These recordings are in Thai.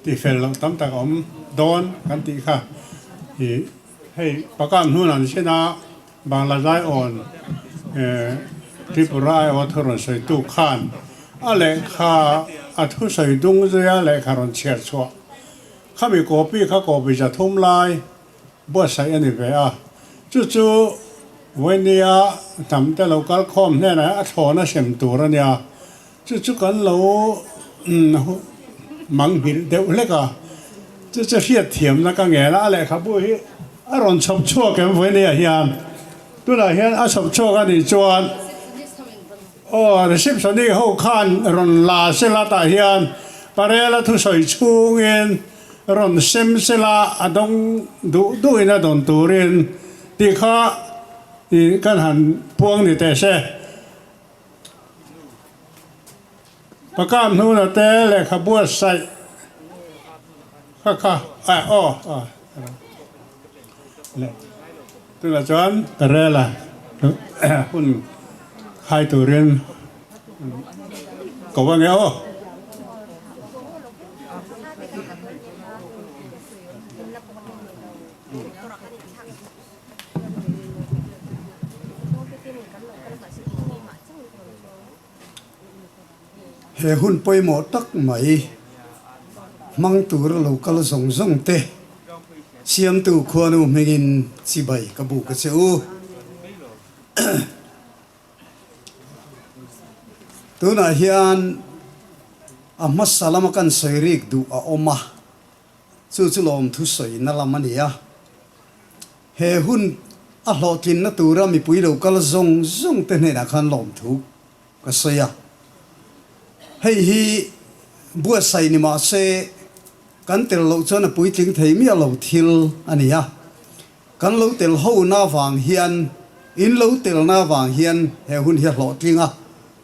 ที่เฟลเราตั้มตะอมโดนกันตีค่ะให้ประกันนู่นนั่นเช่นนะบางละได้อ่อนทริปุระวัฒนใส่ตู้ข้านอะไรข้าอัทุใส่ดุงเสียอะไรข้ารอนเชียร์ชัวข้ามีกอปีข้ากอปีจะทุ่มลายบัวใส่อันนี้ไปจู่ๆวันนี้ทำแต่เราก็คอมเนี่ยนะอัฐอนะเสียมตัวเนี่ยจู่ๆกันเรามังหินเดี๋ยวเล็กจะเรียดเทียมนะก็แง่ละอะไรครับบุ้ยอารมณ์ชอบชั่วกันวันนี้เฮียนตัวไหนเฮียนชอบชั่วกันนี่จวนสิบสองนี่เขาขันรอนลาเสลาตาเฮียนปาเรลทุสอยชูเงินรอนเซมเสลาดงดูอินาดงตูรินที่ข้าที่กันหันพวงนี่แต่เช่ประกามนู้นแต่เลยขบวนใส่ค่ะเลยตัวจวนปาเรลคุณใครตัวเรียนก็ว่าไงเฮหุ่นปอยหมดตักไหมมังตัวเราก็ละส่งเตะเสียมตัวควนูไม่กินสิใบกระบุกกระเซวตัวน่ะเฮียนมัสลามกันใส่ริกดูอมาจู่ๆลมทุสอยนั่นละมันเนี่ยเฮหุ่นหลอกินนะตัวเรามีปุ๋ยเราก็ละส่งเตะเนี่ยนะคันลมทุกก็เสียให้ฮีบัวใส่นี่มาเสกันเตลเราจนปุ๋ยถึงไทยมีเราทิลอันนี้กันเราเตลหูหน้าฟังเฮียนอินเราเตลหน้าฟังเฮียนเฮหุ่นเฮียหลอจริง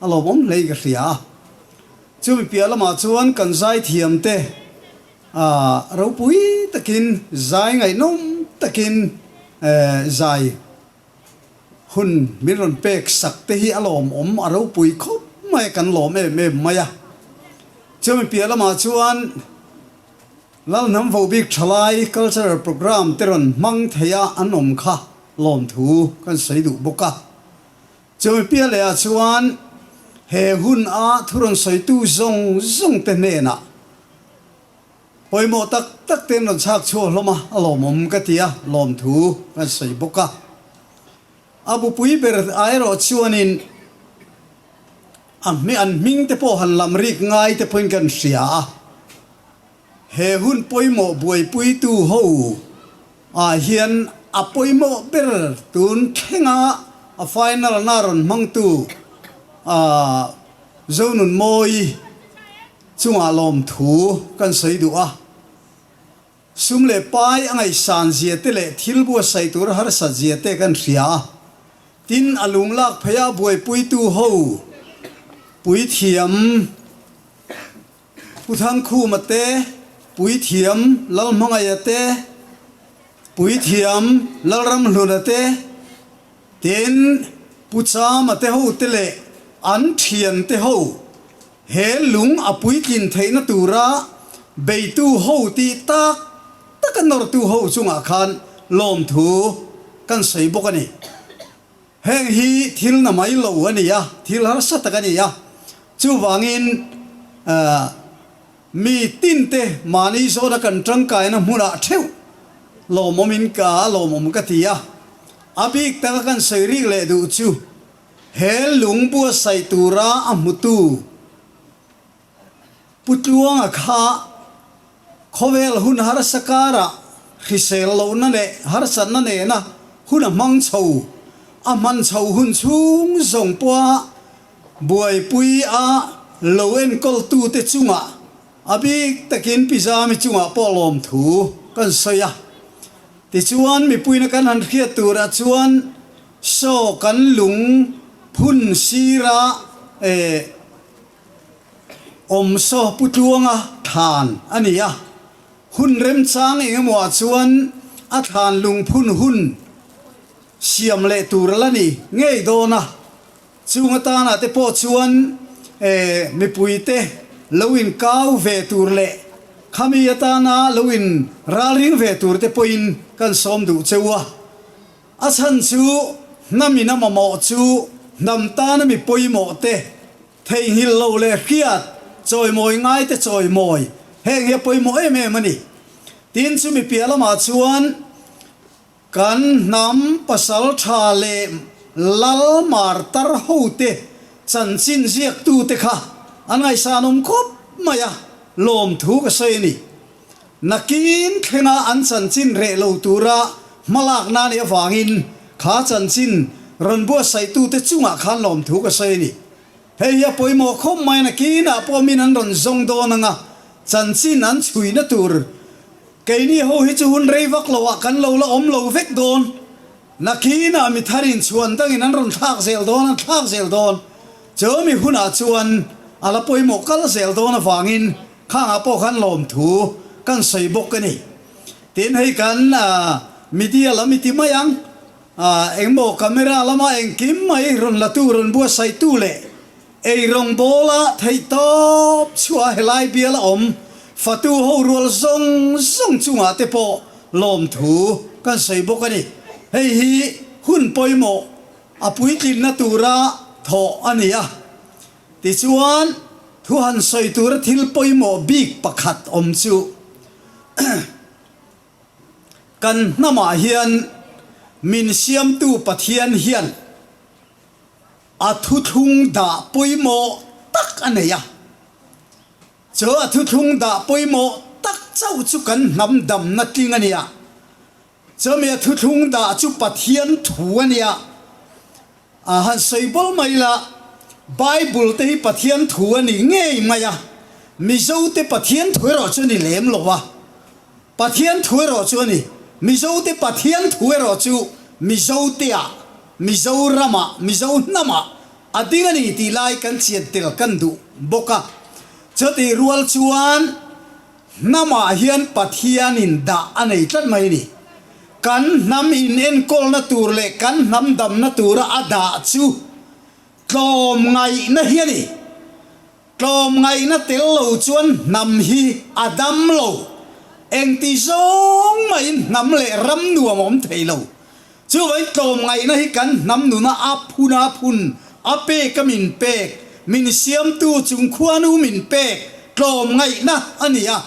เราผมเลยก็เสียจู่เปียละมาชวนกันใจเทียมเตเราปุ๋ยตะกินใจไงนุ่มตะกินใจหุ่นมีรอนเป็กสักเตฮีอารมณ์เราปุ๋ยครบไม่กันหลอมไม่จู่เปียละมาชวนแล้วน้ำฟูบิกทลาย cultural program เตรอนมังเทียอันนมค่ะหลอมถูกันใส่ดูบุกจู่เปียเลยชวนเฮหุ่นทุรนใส่ตู้ซงเตเนน่ะปอยโมตักเตนรชักชัวลมาหลอมกะเตียหลอมถูกันใส่บุกบุปุยเบรไอรอชวนินมีอันมิงเตโพหันลำริกง่ายเตเพิ่งกันเสียเฮหุ่นปอยโมบวยปุยตู้หูเฮียนปอยโมเบรตุนเข่งไฟนอลนารอนมังตู้เจ้าหนุ่มมวยจุงอารมณ์ถูกันใส่ดูซุ่มเล่ไปอังไงสานเจียเตเล่ทิลบัวใส่ตัวหาสัจเจียเตกันเสียตินอลุงลักพยาบวยปุยตู้หูปุยเทียมผู้ทังคู่มาเตปุยเทียมลัลมังไงเตปุยเทียมลัลรำลุนเตตินผู้ชามาเตหูเตเล่อันเทียนเตหูเฮลุงอปุยกินเทนตูระเบยตูหูตีตักกันนอร์ตูหูจุงอาคารลมถูกันใส่บกันนี่เฮงฮีทิลน่ะไม่รู้อันนี้ทิลหาสัตกันนี่จู่วางินมีตินเตมานิโซนักันจังกายนะมุระเทวลมมินกาลมกติยาอภิกตะกันใส่ริกเลดูจู่เฮลุงบัวใส่ตูระมุตูปุตลวงข้าขเวลหุ่นหารสการะฮิเซลโลนั่นเองหารสันนั่นเองนะหุ่นมังชูมันชูหุ่นชุงส่งปัวบวยปุยโลเอ็นกอลตูเตจุงอภิกตะกินพิจามิจุงปอลมถูกันเสียติจวนมีปุยนักการเขียตูระจวนโซกันลุงพุ่นซีระโซปุตวงทานอันนี้หุ่นเริ่มช้างเองหมวดชวนทานลุงพุ่นหุ่นเสียมเลตูระละนี่เงยโดนะจูงตานะเตปอชวนมีปุยเตลวินก้าวเวตูระเล ขมีตานาลวินราลิงเวตูร์เตปอินกันสมดูเจวะอาชันจูน้ำมีน้ำมาหมอจูน้ำตาน้ำมีปอยหมอเตเทหิลโลเลเกียดจอยมอยง่ายแต่จอยมอยเฮงเฮียปอยหมอเมมันนี่ตีนจูมีเปียละมาชวนกันน้ำปัสสาวะทาเลลัลมาร์ตร์หูเตจันจินเรียกตูเตค่ะอันไงสานมคบมายาลมถูกเสยนี่นักกินขณะอันจันจินเรโลตูระมาลากนาเนียฟางินขาจันจินรันบัวใส่ตูเตจุงอาขันลมถูกเสยนี่เฮียปอยหมอคบไม่นักกินอ่ะพอมีนันรันซงโดนังอ่ะจันจินอันชุยนัตูร์เกนี่เขาฮิจูนเรวักลวะกันเราละอมเราเวกโดนนักกินอ่ะมีทารินชวนตั้งนั้นรันทักเซลโดนทักเซลโดนเจอมีหุ่นอาชวนอาละปอยหมอกัลเซลโดนฟางินข้างอาปอขันลมถูกันใส่บกกันนี่เตียนให้กันมีเดียละมีติมายังเอ็งบอกคาเมราละมาเอ็งกิมไม่รอนละตูรอนบัวใส่ตู้เล่เอรองโบละไทยตบชัวให้ไล่เบียละอมฟัตูหูรัวซงจุงอาเตปอลมถูกันใส่บกกันนี่เฮ้ยหุ่นปอยหมออปุยกินนาตูระทออันนี้อ่ะติชวนทุหันใส่ตัวทิลปอยหมอบีกประคัดอมจูกันน้ามาเฮียนมินเสียมตูปะเทียนเฮียนอาทุทุงดาปอยหมอตักอันนี้เจออาทุทุงดาปอยหมอตักเจ้าจุกันน้ำดำนัดลิงอันนี้เจอเมียทุทุงดาจุปะเทียนถูอันนี้หันใส่บอลไม่ละไบเบิลเตปะเทียนถูอันนี้ง่ายไหมอะมิโซเตปะเทียนถูรอจนี่เล่มหรอวะปะเทียนถูรอจนี่มิโซเตปะเทียนถูรอจูมิโซเตียมิโซรามามิโซนามาอดีกันนี่ตีไลกันเชียดเตลกันดูบกะจะตีรัวชวนนามาเฮียนปะเทียนินดาอันไหนตัดไม่นี่กันน้ำอินเอ็นกอลนาตูร์เล็กกันน้ำดำนาตูระอดาจูกลมไงนะเฮียนี่กลมไงนะเตลโลชวนนำฮีอดัมโลเอ็งตีซงไม่นำเล่รำนัวมอมเทโลช่วยกลมไงนะฮิกันนำหนุนะอาพุนอาเปกมินเปกมินเสียมตูจุงควานูมินเปกกลมไงนะอันนี้อ่ะ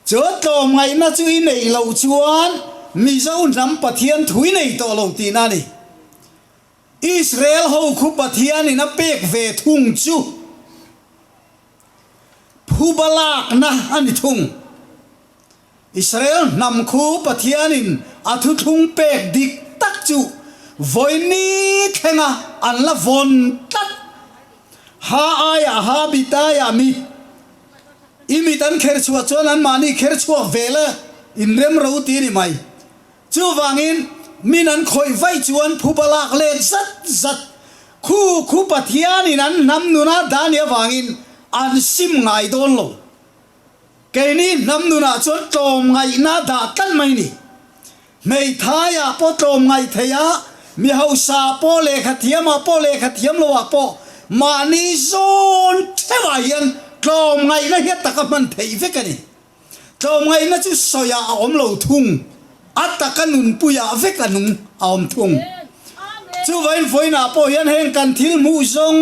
เจอกลมไงนะช่วยในโลชวนมิเจ้านำปะเทียนถุยในตัวโลตีนั่นนี่อิสราเอลเขาคุปะเทียนนี่นะเปกเวทุงจูผู้บลากนะอันนี้ทุงอิสราเอลนำคูปะเทียนินอาทุทุงเปกดิกตักจูวันนี้แข่งอันละวนตัดฮาอายาฮาบิตายามิอิมิตันเคร์ชัวชวนอันมานี่เคร์ชัวเวลอินเรมรู้ตีนี่ไหมจูวังอินมินันคอยไฟชวนผู้บลากเล่นสัดคู่ปะเทียนินั้นนำนุนาดานียวังอินอันซิมไงโดนลงแกนี่นำนุนาชวนตรมไงนาดาตันไม่นี่ไม่ท้ายาปอตรมไงเทียมีเฮาซาปอเลขเทียมาปอเลขเทียมโลวะปอมานี่โซนเทวายันตรมไงนะเฮียตะกับมันเทียฟกันนี่ตรมไงนะจุสอยาอมโลทุ่งอัตตะกันนุนปุยาเฟกันนุนอมทุ่งจู่วันฝนหน้าปอยันแห่งกันทิลมูซง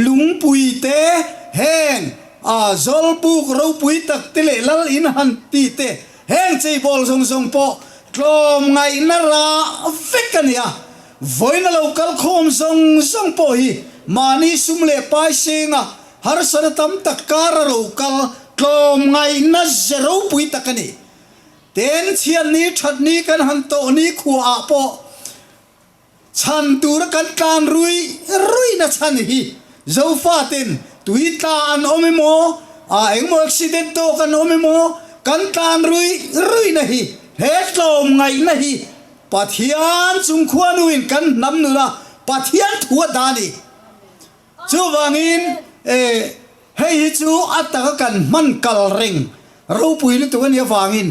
ลุงปุยเตแห่งจอลบุกเราปุยตักเตเลลลอินหันตีเตแห่งใจบอลซงปอกลมไงนาราเฟกันเนี่ยวันนั้นเราคัลคอมซงปอฮีมานี่สุมเลไปเสียงฮาร์สันตัมตักการเราคัลกลมไงน่าจะเราปุยตักนี่เต็นเชียนนี้ชัดนี้กันหันโตนี้ขัวปอฉันตัวกันการรุยนะฉันฮีเจ้าฟ้าเต็นตุยตาอันอมโมเอ็งโมอักซิเดนโตกันอมโมกันการรุยนะฮีเฮ็ดลมไงนะฮีปัทยานจุงควานุอินกันนำนุนะปัทยานทัวดานีจูวังอินให้จูอัตตะกันมันกัลริงรูปุยนี่ตัวนี้วังอิน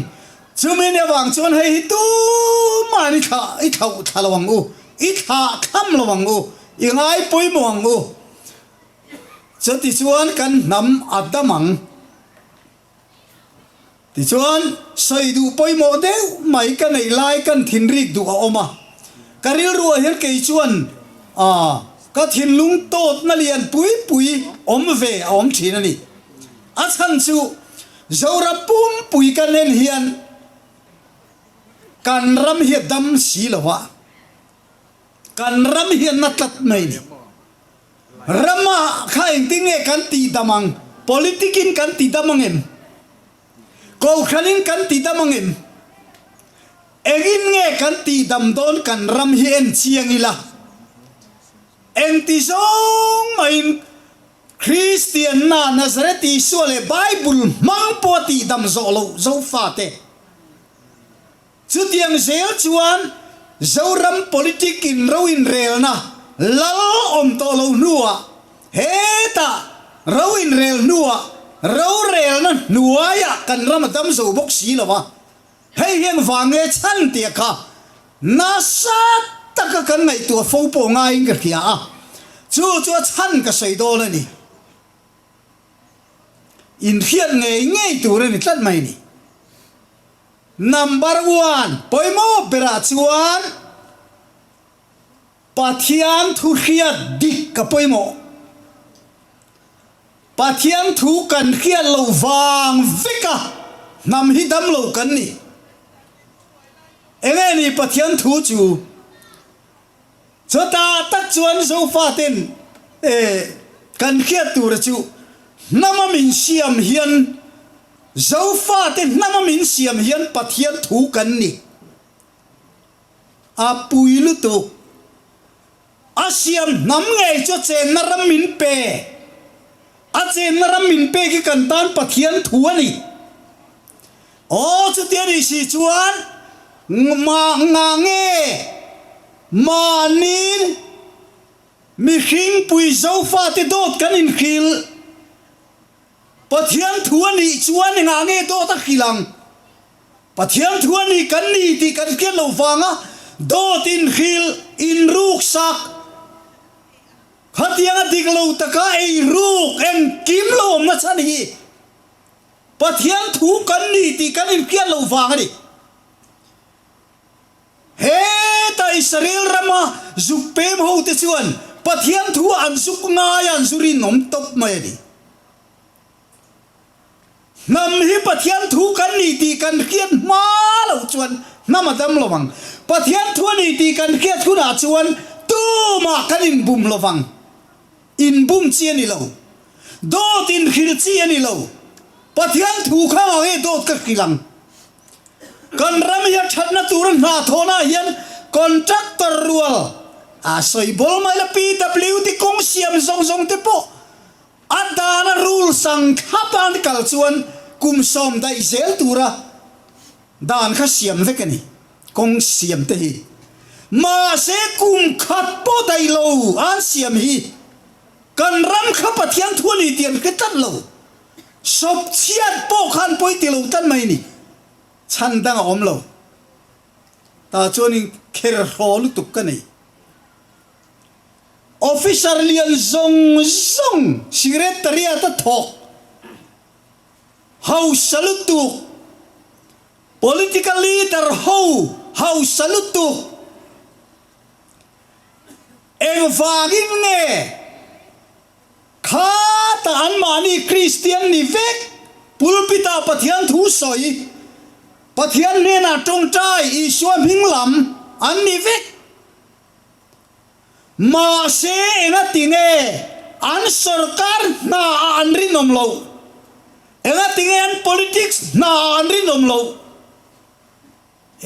จูมีเนี่ยวังจวนให้ตูมานี่ข้าอีข้าทะลวังอูอีข้าคำลวังอูยังไงปุยมวังอูจะติชวนกันนำอัตตะมัง ติชวนใส่ดูไปโมเดลไม่กันในไล่กันทินริกดูออกมาการิลรัวเห็นเกยชวนก็ทินลุงโตดมาเลียนปุยอมเวอมทีนั่นนี่อาชันซูเจ้ารับปุ่มปุยกันเล่นเฮียนกันรำเฮียดำสีละวะกันรำเฮียนนัดตัดไม่นี่รำมาข้าเองติงเงกันตีดามัง politikin kan ti damangem ko khanin kan ti damangem egin nge kan ti dam don kan ram hi en chiang ila en ti song main Christian na Nazareti suale Bible mang po ti dam zo lo zo fa te chu tiang zel chuan zo ram politikin roin rel na lal om to lo nuwa heta roin rel nuwa ro rel na nuwa ya kan ram dam zo bok si lawa hei hiang wange chan tia kha na sa taka kan ngai tu fo po ngai ka kia chu chu chan ka sei do la ni in hian ngai tu re ni tlat mai ni number 1 poimo bera chuan pathian thu khia dik ka poimo pathian thu kan khia lo wang vika nam hi dam lo kan ni enge ni pathian thu chu chota tak chuan zo fa ten kan khia tu ra chu nama min siam hian zo fa ten nama min siam hian pathian thu kan ni a puilu tu asiam nam ngai cho chen na ram min pe a chen na ram min pe ki kan tan pathian thu ani o chu ti ri si chuan ma nga nge ma nin mi khing pui zo fa te dot kan in khil pathian thu ani chuan nga nge do ta khilang pathian thu ani kan ni ti kan ke lo wanga dot in khil in ruk sak khatianga diklo taka ei ruk en kim lo na chan hi pathian thu kan ni ti kan in ke lo wanga ni he ta Israel rama zupem ho te chuan pathian thu an suk nga yan suri nom top mai ni nam hi pathian thu kan ni ti kan kian ma lo chuan namadam lowang pathian thu ni ti kan kiat khu na chuan tu ma kan in bum lowang in bum chi ani lo do tin khil chi ani lo pathian thu kha nge dot ka kilang kan ram ya thatna turan na thona hian contractor rual a soi bol mai la PWD kong siam zong te po adana rule sang khapan kal chuan kum som dai zel tura dan kha siam vekani kong siam te hi ma se kum khat po dai lo an siam hi kan ram kha pathian thuani tian ke tat lo sop chiat po khan poi ti lo tan mai ni chan dang om lo ta choni kher hol tuk ka nei officer lian zong secretariat ta thok how salutu political leader how salutu eng wagin nge kha ta an mani Christian ni vek pulpita pathian thu soi pathian ne na tong trai i suam hinglam an ni vek ma se enga tinge an sarkar na an rinom lo enga tinge an politics na an rinom lo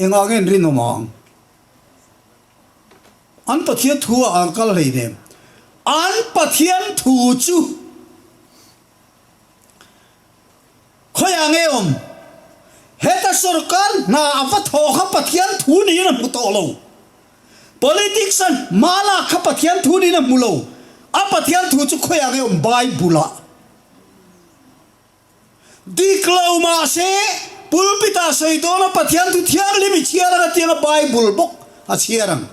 enga ngen rinomang an pathian thu an kal rei dem an pathian thu chu khoya nge om heta sarkar na awa thoka pathian thu ni na puto lo politics an mala kha pathian thu ni na mulo a pathian thu chu khoya nge om Bible diklo ma se pulpita sei do na pathian thu thiang limi chiara ga tiang Bible bok a chiarang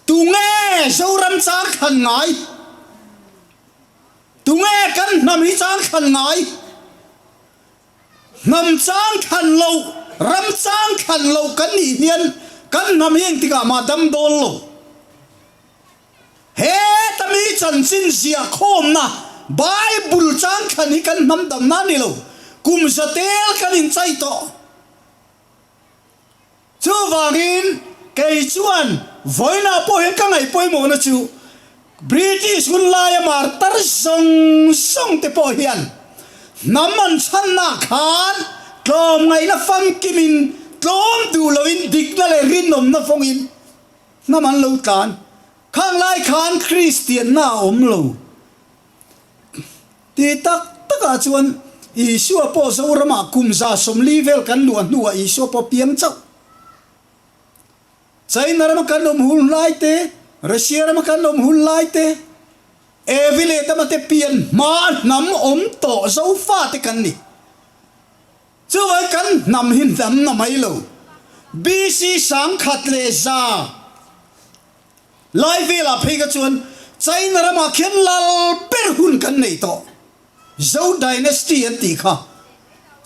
tunge zoram chang khan ngai tunge kan nami chang khan ngai ngam chang khan lo ram chang khan lo kan ni hian kan nam hiang tika ma dam dol lo he tami chan sin sia khom na bible chang khan hi kan nam dam na ni lo kum sa tel kan in chai to chu wangin kei chuan voina po he ka ngai poi mo na chu British hun la ya mar tar song song te po hian naman chan na khan tlom ngai na fam kimin tlom du loin dik na le rin nom na fongin naman lo tan khang lai khan Christian na om lo ti tak taka chuan Isu po sa urama kumza som level kan luan nuwa isu po piam chau China rama kan lom hul lai te Russia rama kan lom hul lai te evile tamate pian ma nam om to zo fa te kan ni chu wai kan nam hin dam na mai lo BC sang khat le za lai vela phega chuan China rama khen lal per hun kan nei to zo dynasty an ti kha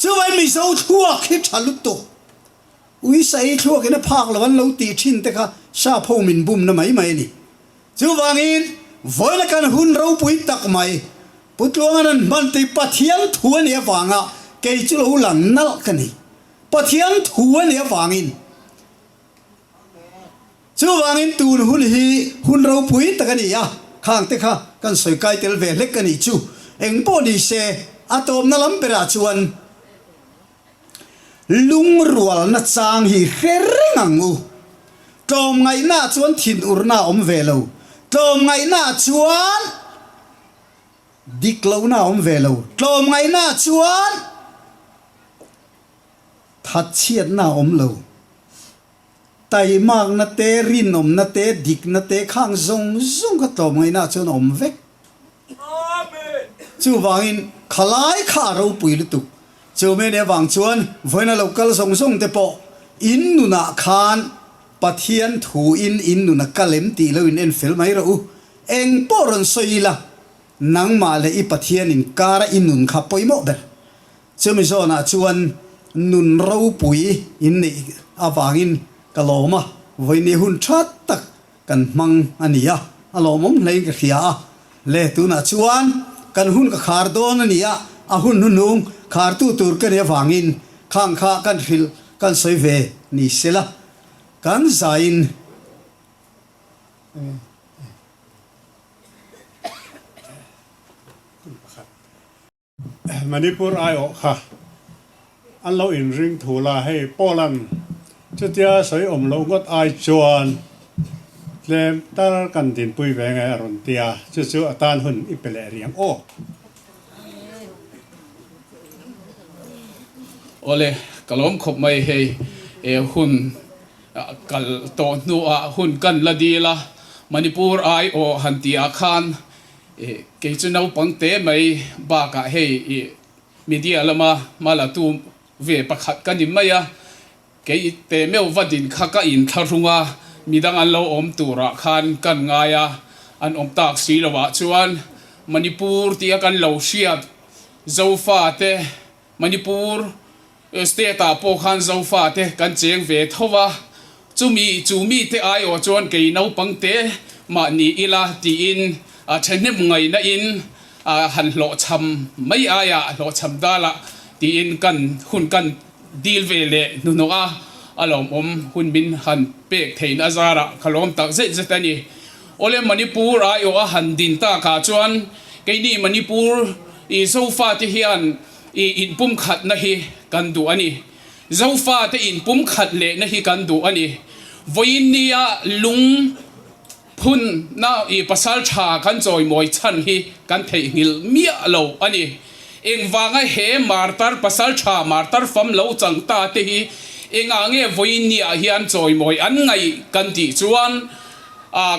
chu wai mi zo thua khit chalut to ui sai thua ke na phak lawan lo ti thin te kha sa pho min bum na mai mai ni chu wangin voila kan hun ro pui tak mai putluang an man ti pathian thua ne wanga ke chu lo lang nal kani pathian thua ne wangin chu wangin tun hun hi hun ro pui takani ya khang te kha kan soi kai tel ve lek kani chu eng po ni se atom na lam pera chuan lung rual na chang hi heringangu tom ngai na chuan thin urna om velo tom ngai na chuan diklo na om velo tom ngai na chuan that chiat na om lo tai mak na te rin om na te dik na te khang zong zong ka tom ngai na chuan om vek chu wangin khalai kha ro pui lu tu chu me ne wang chuan voina local song song te po in nu na khan pathian thu in nu na kalem ti lo in en fel mai ro eng poron soila nang ma le I pathian in kara in nun kha poi mo ber chu mi zona chuan nun ro pui in ni awangin kaloma voini hun that tak kan mang ania alomom lei ka khia le tu na chuan kan hun ka khar don ania a hun nung khar tu tur ka ne wangin khang kha kan hil kan soi ve ni sela kan zain Manipur ai o kha an lo in ring thula hei Poland chutia soi om lo ngot ai chuan lem tar kan tin pui ve ngai aron tia chu chu atan hun ipele riang o ole kalom khop mai hei e hun kal to nu a hun kan la di la Manipur ai o hantia khan e ke chunau pangte mai ba ka hei e media lama mala tu ve pakhat kan maya ke te meu vadin kha ka in tharunga midang an lo om tura khan kan ngaya an om tak si lawa chuan Manipur tia kan lo shiat zofa te Manipur state a po khan zofa te kan cheng ve thowa chumi te ai o chuan ke no pangte ma ni ila ti in a thenem ngai na in a han lo cham mai aya lo cham dala ti in kan hun kan deal ve le nu no a alom om hun bin han pek thein azara khalom tak ze zetani ole Manipur ai o a han din ta ka chuan ke ni Manipur I zofa te hian I in pum khat na hi kan du ani zofa te in pum khat le na hi kan du ani voinia lung phun na I pasal tha kan choi moi chan hi kan thei ngil mia lo ani eng wanga he martar pasal tha martar fam lo chang ta te hi enga nge voinia hian choi moi an ngai kan ti chuan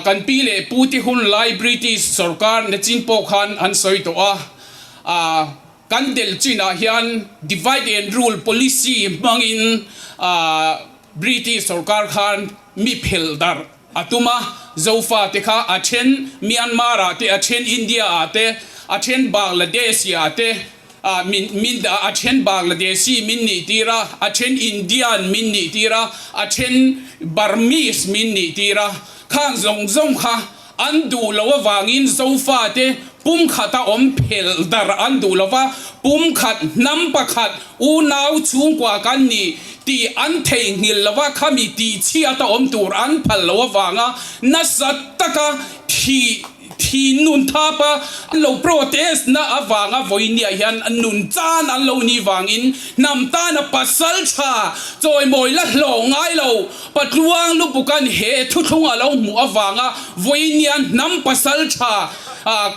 kan pi le puti hun library sarkar na chin po khan an soi to kan del china hian divide and rule policy mangin British sarkar khan mi phel dar atuma zofa te kha achen Myanmar ate achen India ate achen Bangladesh ate min da a chen Bangladeshi min ni tira a chen Indian min ni tira a chen Burmese min ni tira khang zong kha an du lo wangin sofa te pum khata om phel dar an du lo wa pum khat nam pa khat u nau chung kwa kan ni ti an thei ngil lo wa khami ti chia ta om tur an phal lo wanga na sat taka thi nun thapa lo protest na awanga voinia hian nun chan an lo ni wangin nam ta na pasal cha choi moi la hlo ngai lo patluang lu bukan he thu thunga lo mu awanga voinia nam pasal cha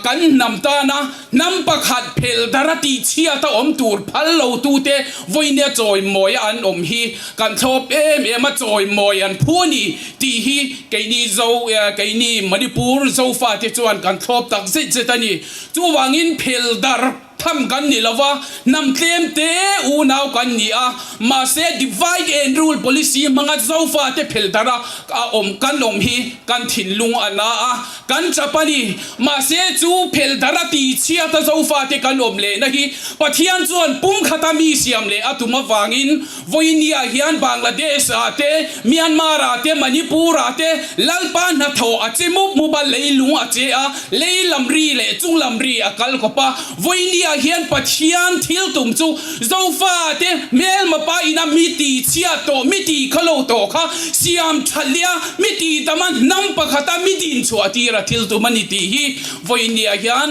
kan nam ta na nam pakhat phel darati chia ta om tur phal lo tu te voinia choi moi an om hi kan thop em a choi moi an phuni ti hi keini zo keini Manipur zo fa te chuan kan thop tak zit zetani chu wangin phel dar tham kan ni lawa nam tlem te u naw kan ni a ma se divide and rule policy manga zo fa te phel dara a om kan om hi kan thin lung ana a kan chapani ma se chu phel dara ti chia ta zo fa te kan om le na hi pathian chuan pum khata mi siam le atuma wangin voinia hian Bangladesh ate Myanmar ate Manipur ate lalpa na tho a chemu mobile leilung a che a leilamri le chunglamri a kal ko pa voinia hian pathian thil tum chu zofa te mel mapa ina miti chia to miti khalo to kha siam thalia miti taman nam pakhata mitin chu atira thil tu mani ti hi voinia hian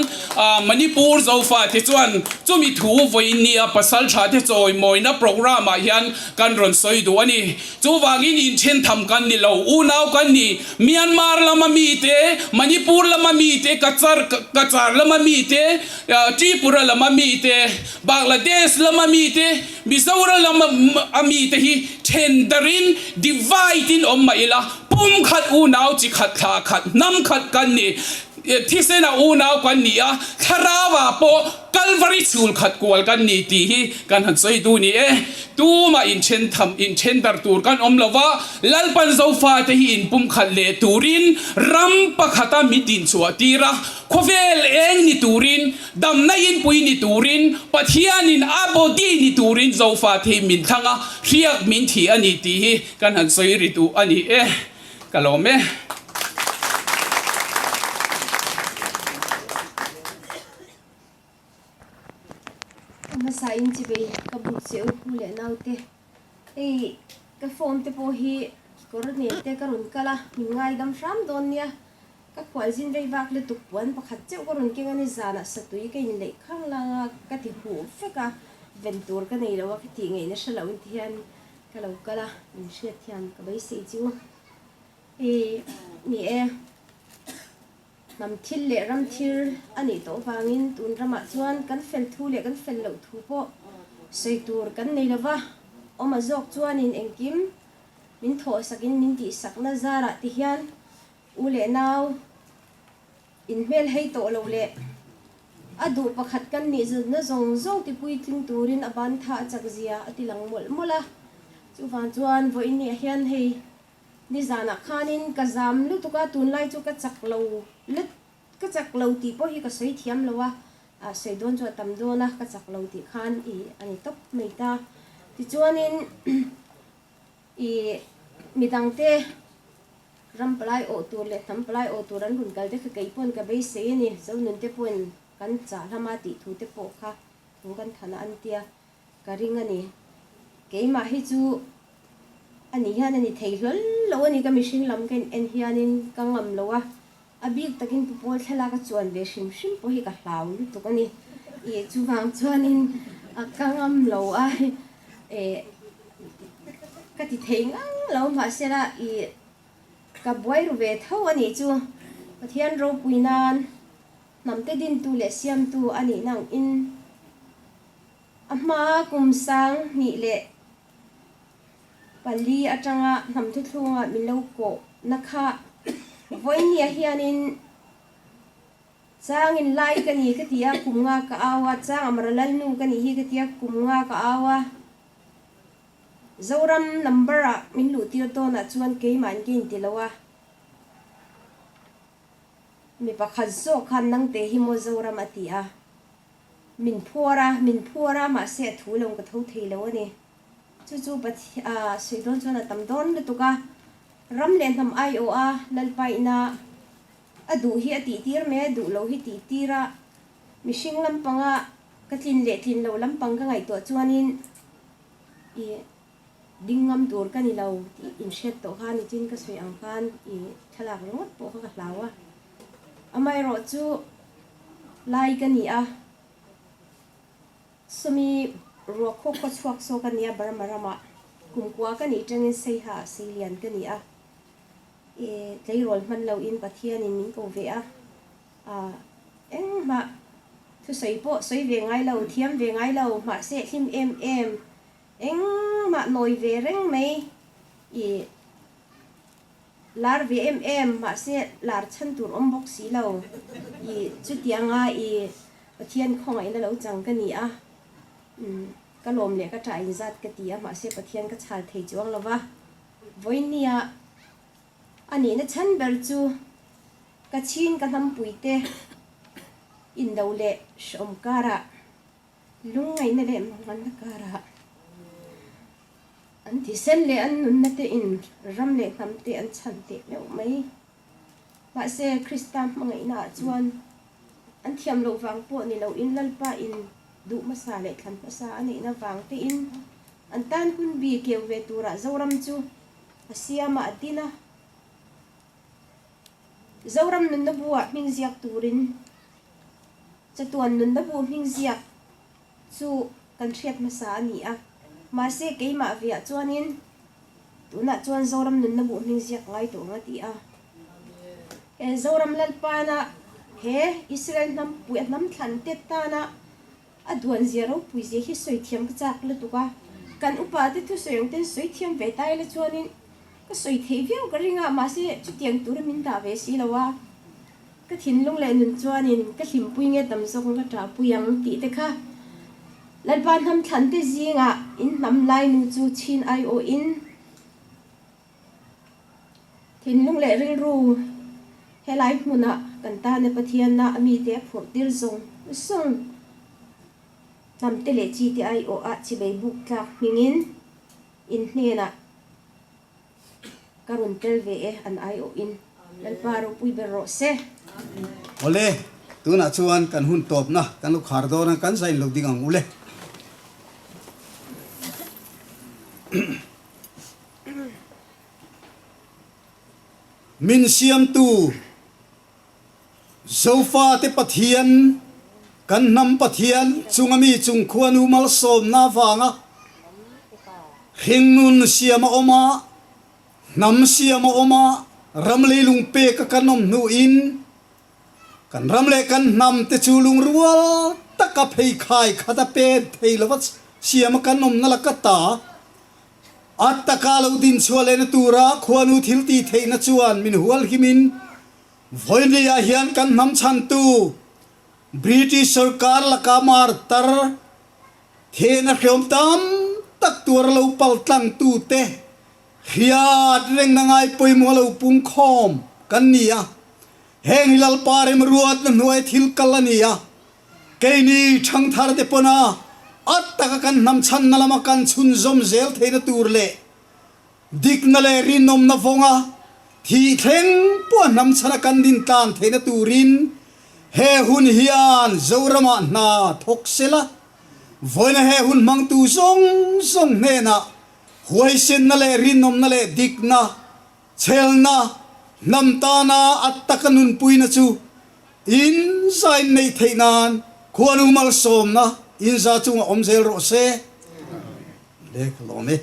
Manipur zofa te chuan chumi thu voinia pasal tha te choi moina program a hian kan ron soi du ani chu wangin in chen tham kan ni lo u naw kan ni Myanmar lama mi te Manipur lama mi te kachar lama mi te Tripura lama mi te Bangladesh lama mi te Mizoram lama mi te hi tenderin dividing om maila pum khat u naw chi khat tha khat nam khat kan ni thi sena u naw kan ni a tharawa po Calvary chul khat kwal kan ni ti hi kan han soi tu ni tu ma in chen dar tur kan om lawa lalpan zo fa te hi in pum khat le turin ram pakhata mitin chua tira khovel eng ni turin dam na in pui ni turin pathian in abodi ni turin zo fa the min thanga riak min thi ani ti hi kan han soi ri tu ani kalome sa in chi be ka bu cheu le naute ka phone te po hi kor ne te karun kala mingai dam ram don nia ka kwal jin rei wak le tuk puan pakhat cheu karun ke ngani zana satui ke in le khang la ka ti hu feka ventur ka nei lo ka ti ngei na shala un thian ka lo kala in she thian ka bai se chu ni nam thil le ram thil ani to wangin tun rama chuan kan fel thu le kan fel lo thu po sei tur kan nei lawa oma jok chuan in engkim min tho sakin min ti sakna zara ti hian u le naw in mel hei to lo le adu pakhat kan ni zu na zong zong ti pui thing turin aban tha chakzia atilang mol mola chu wan chuan vo in ni hian hei ni zana khanin ka zam lu tuka tun lai chu ka chaklo lit ka chaklo ti po hi ka sei thiam lowa a sei don chu tam do na ka chaklo ti khan ani top mai ta ti chuanin midangte ramplai o tur le thamplai o turan hun kal te kai pon ka bei se ni zo nun te pon kan cha lama ti thu te po kha thu kan thana an tia ka ring ani keima hi chu ani hian ani theilol lo ani ka mihring lam ken en hianin kangam lowa abik takin pupol thela ka chuan ve shim shim po hi ka hlau lu tu kani chu wang chuanin kangam lo a ka ti theng lo ma sera ka boy ru ve tho ani chu pathian ro puinan namte din tu le siam tu ani nang in ama kum sang ni le pali atanga nam thu thunga milau ko nakha voinia hianin changin lai kani katia kumnga ka awa chang amralal nu kani hi katia kumnga ka awa zoram number min lu tir to na chuan ke man kin tilawa mi pakhat zo khan nang te hi mo zoram atia min phora ma se thu long ka tho thei lo ni chu soi don chona tam don le tuka ram len tham ai o a lal pai na adu hi ati tir me du lo hi ti tira mishing lam panga ka tlin lo lam pang ka ngai to chuanin i dingam tur ka ni lo ti in shet to ha ni chin ka soi ang khan i thalak rongot po ka hlawa amai ro chu lai ka ni a sumi ro kho chuak so ka ni a barmarama kumkwa ka ni tangin sei ha silian ka ni a e tleirol man lo in pathian in min ko ve a eng ma thu soi ve ngai lo thiam ve ngai lo ma se him em eng ma noi ve reng mai i lar ve em ma se lar chan tur om bok si lo i chu tianga i pathian khong ai na lo chang ka ni a ka lom le ka trai zat ka ti a ma se pathian ka chal thei chuang lova voinia ani na chan ber chu ka chin ka nam puite in do le shom kara lungai na le man na kara an thi sen le an nun na te in ram le nam te an chan te me mai ma se kristam mangai na chuan an thiam lo wang po ni lo in lal pa in du ma sa le khan pa sa ani na wang te in an tan hun bi ke ve tura zoram chu asiama atina zoram nun na buwa ming ziak turin chatuan nun na bu ming ziak chu kan thiat ma sa ani a ma se ke ma via chuanin tuna chuan zoram nun na bu ming ziak ngai to nga ti a e zoram lal pa na he israel nam pu nam thlan te ta na adwan zero pui je hi soi thiam ka chak le tuka kan upa te thu soyong ten soi thiam ve tai le chuanin ka soi thei viau ka ringa ma se chu tiang tur min ta ve si lawa ka thin lung le nun chuanin ka hlim pui nge tam zok ka ta puyang ti te kha lal ban ham thlan te zinga in nam lai nu chu chin ai o in thin lung le ring ru helai hmuna kan ta ne pathian na ami te phur tir zong song nam te le chi te ai o a chi bei buk tla mingin in hne na karun tel ve e an ai o in lal paru pui bero se ole tu na chuan kan hun top na kan lu khar do na kan sai lo ding ang ule min siam tu sofa te pathian kan nam pathian chungami chung khuanu mal som na wanga hingnun siama oma nam siama oma ramle lung pe ka kanom nu in kan ramle kan nam te chulung rual taka phei khai khata pe thei lawat siama kanom na lakata attaka lo din chuale na tura khuanu thilti theina chuan min hual himin voinia hian kan nam chan tu British sarkar lakamar tar thena khom tam tak tur lo pal tlang tu te hiat reng nangai poi mo lo pung khom kan nia heng lal parem ruat na nuai thil kalania keini thang thar de pona attaka kan nam chan nalama kan chun zom zel theina tur le dik na le rinom na vonga thi thleng po nam chana kan din tan theina turin he hun hian zorama na thoksela voina he hun mang tu song ne na huai sen na le rinom na le dik na chel na nam ta na attakanun puina chu in zain nei theinan khuanu mal som na in za chung om zel ro se le lo me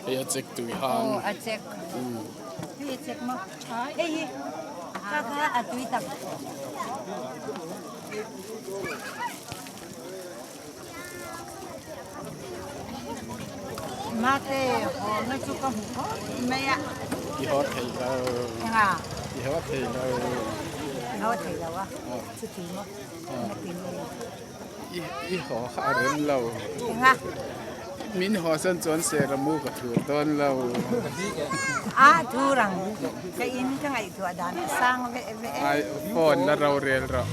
เฮียเจ็กตุยหาง อาเจ็กพี่เจ็กมั้งเอ้ยข้าอาตุยตักมาเตะหอนั่นสุกมุกไม่อะ ยี่ห้อไทยเรา ยังไง ยี่ห้อไทยเรา เขาถือแล้ววะสุดที่มั้งไม่ตีเลย ยี่ห้อข้าเรินเรา ยังไง มินหอสันจวนเสรมูกับถือต้นเรา ทุรังก็อินก็ไงตัวดานสร้างเว ไอโฟนแล้วเราเรียนเรา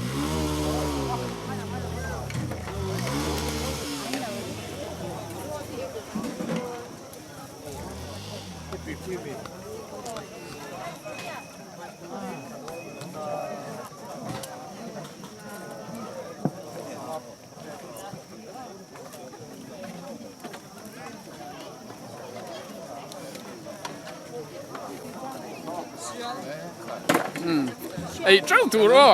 ไอเจ้าตัวรอ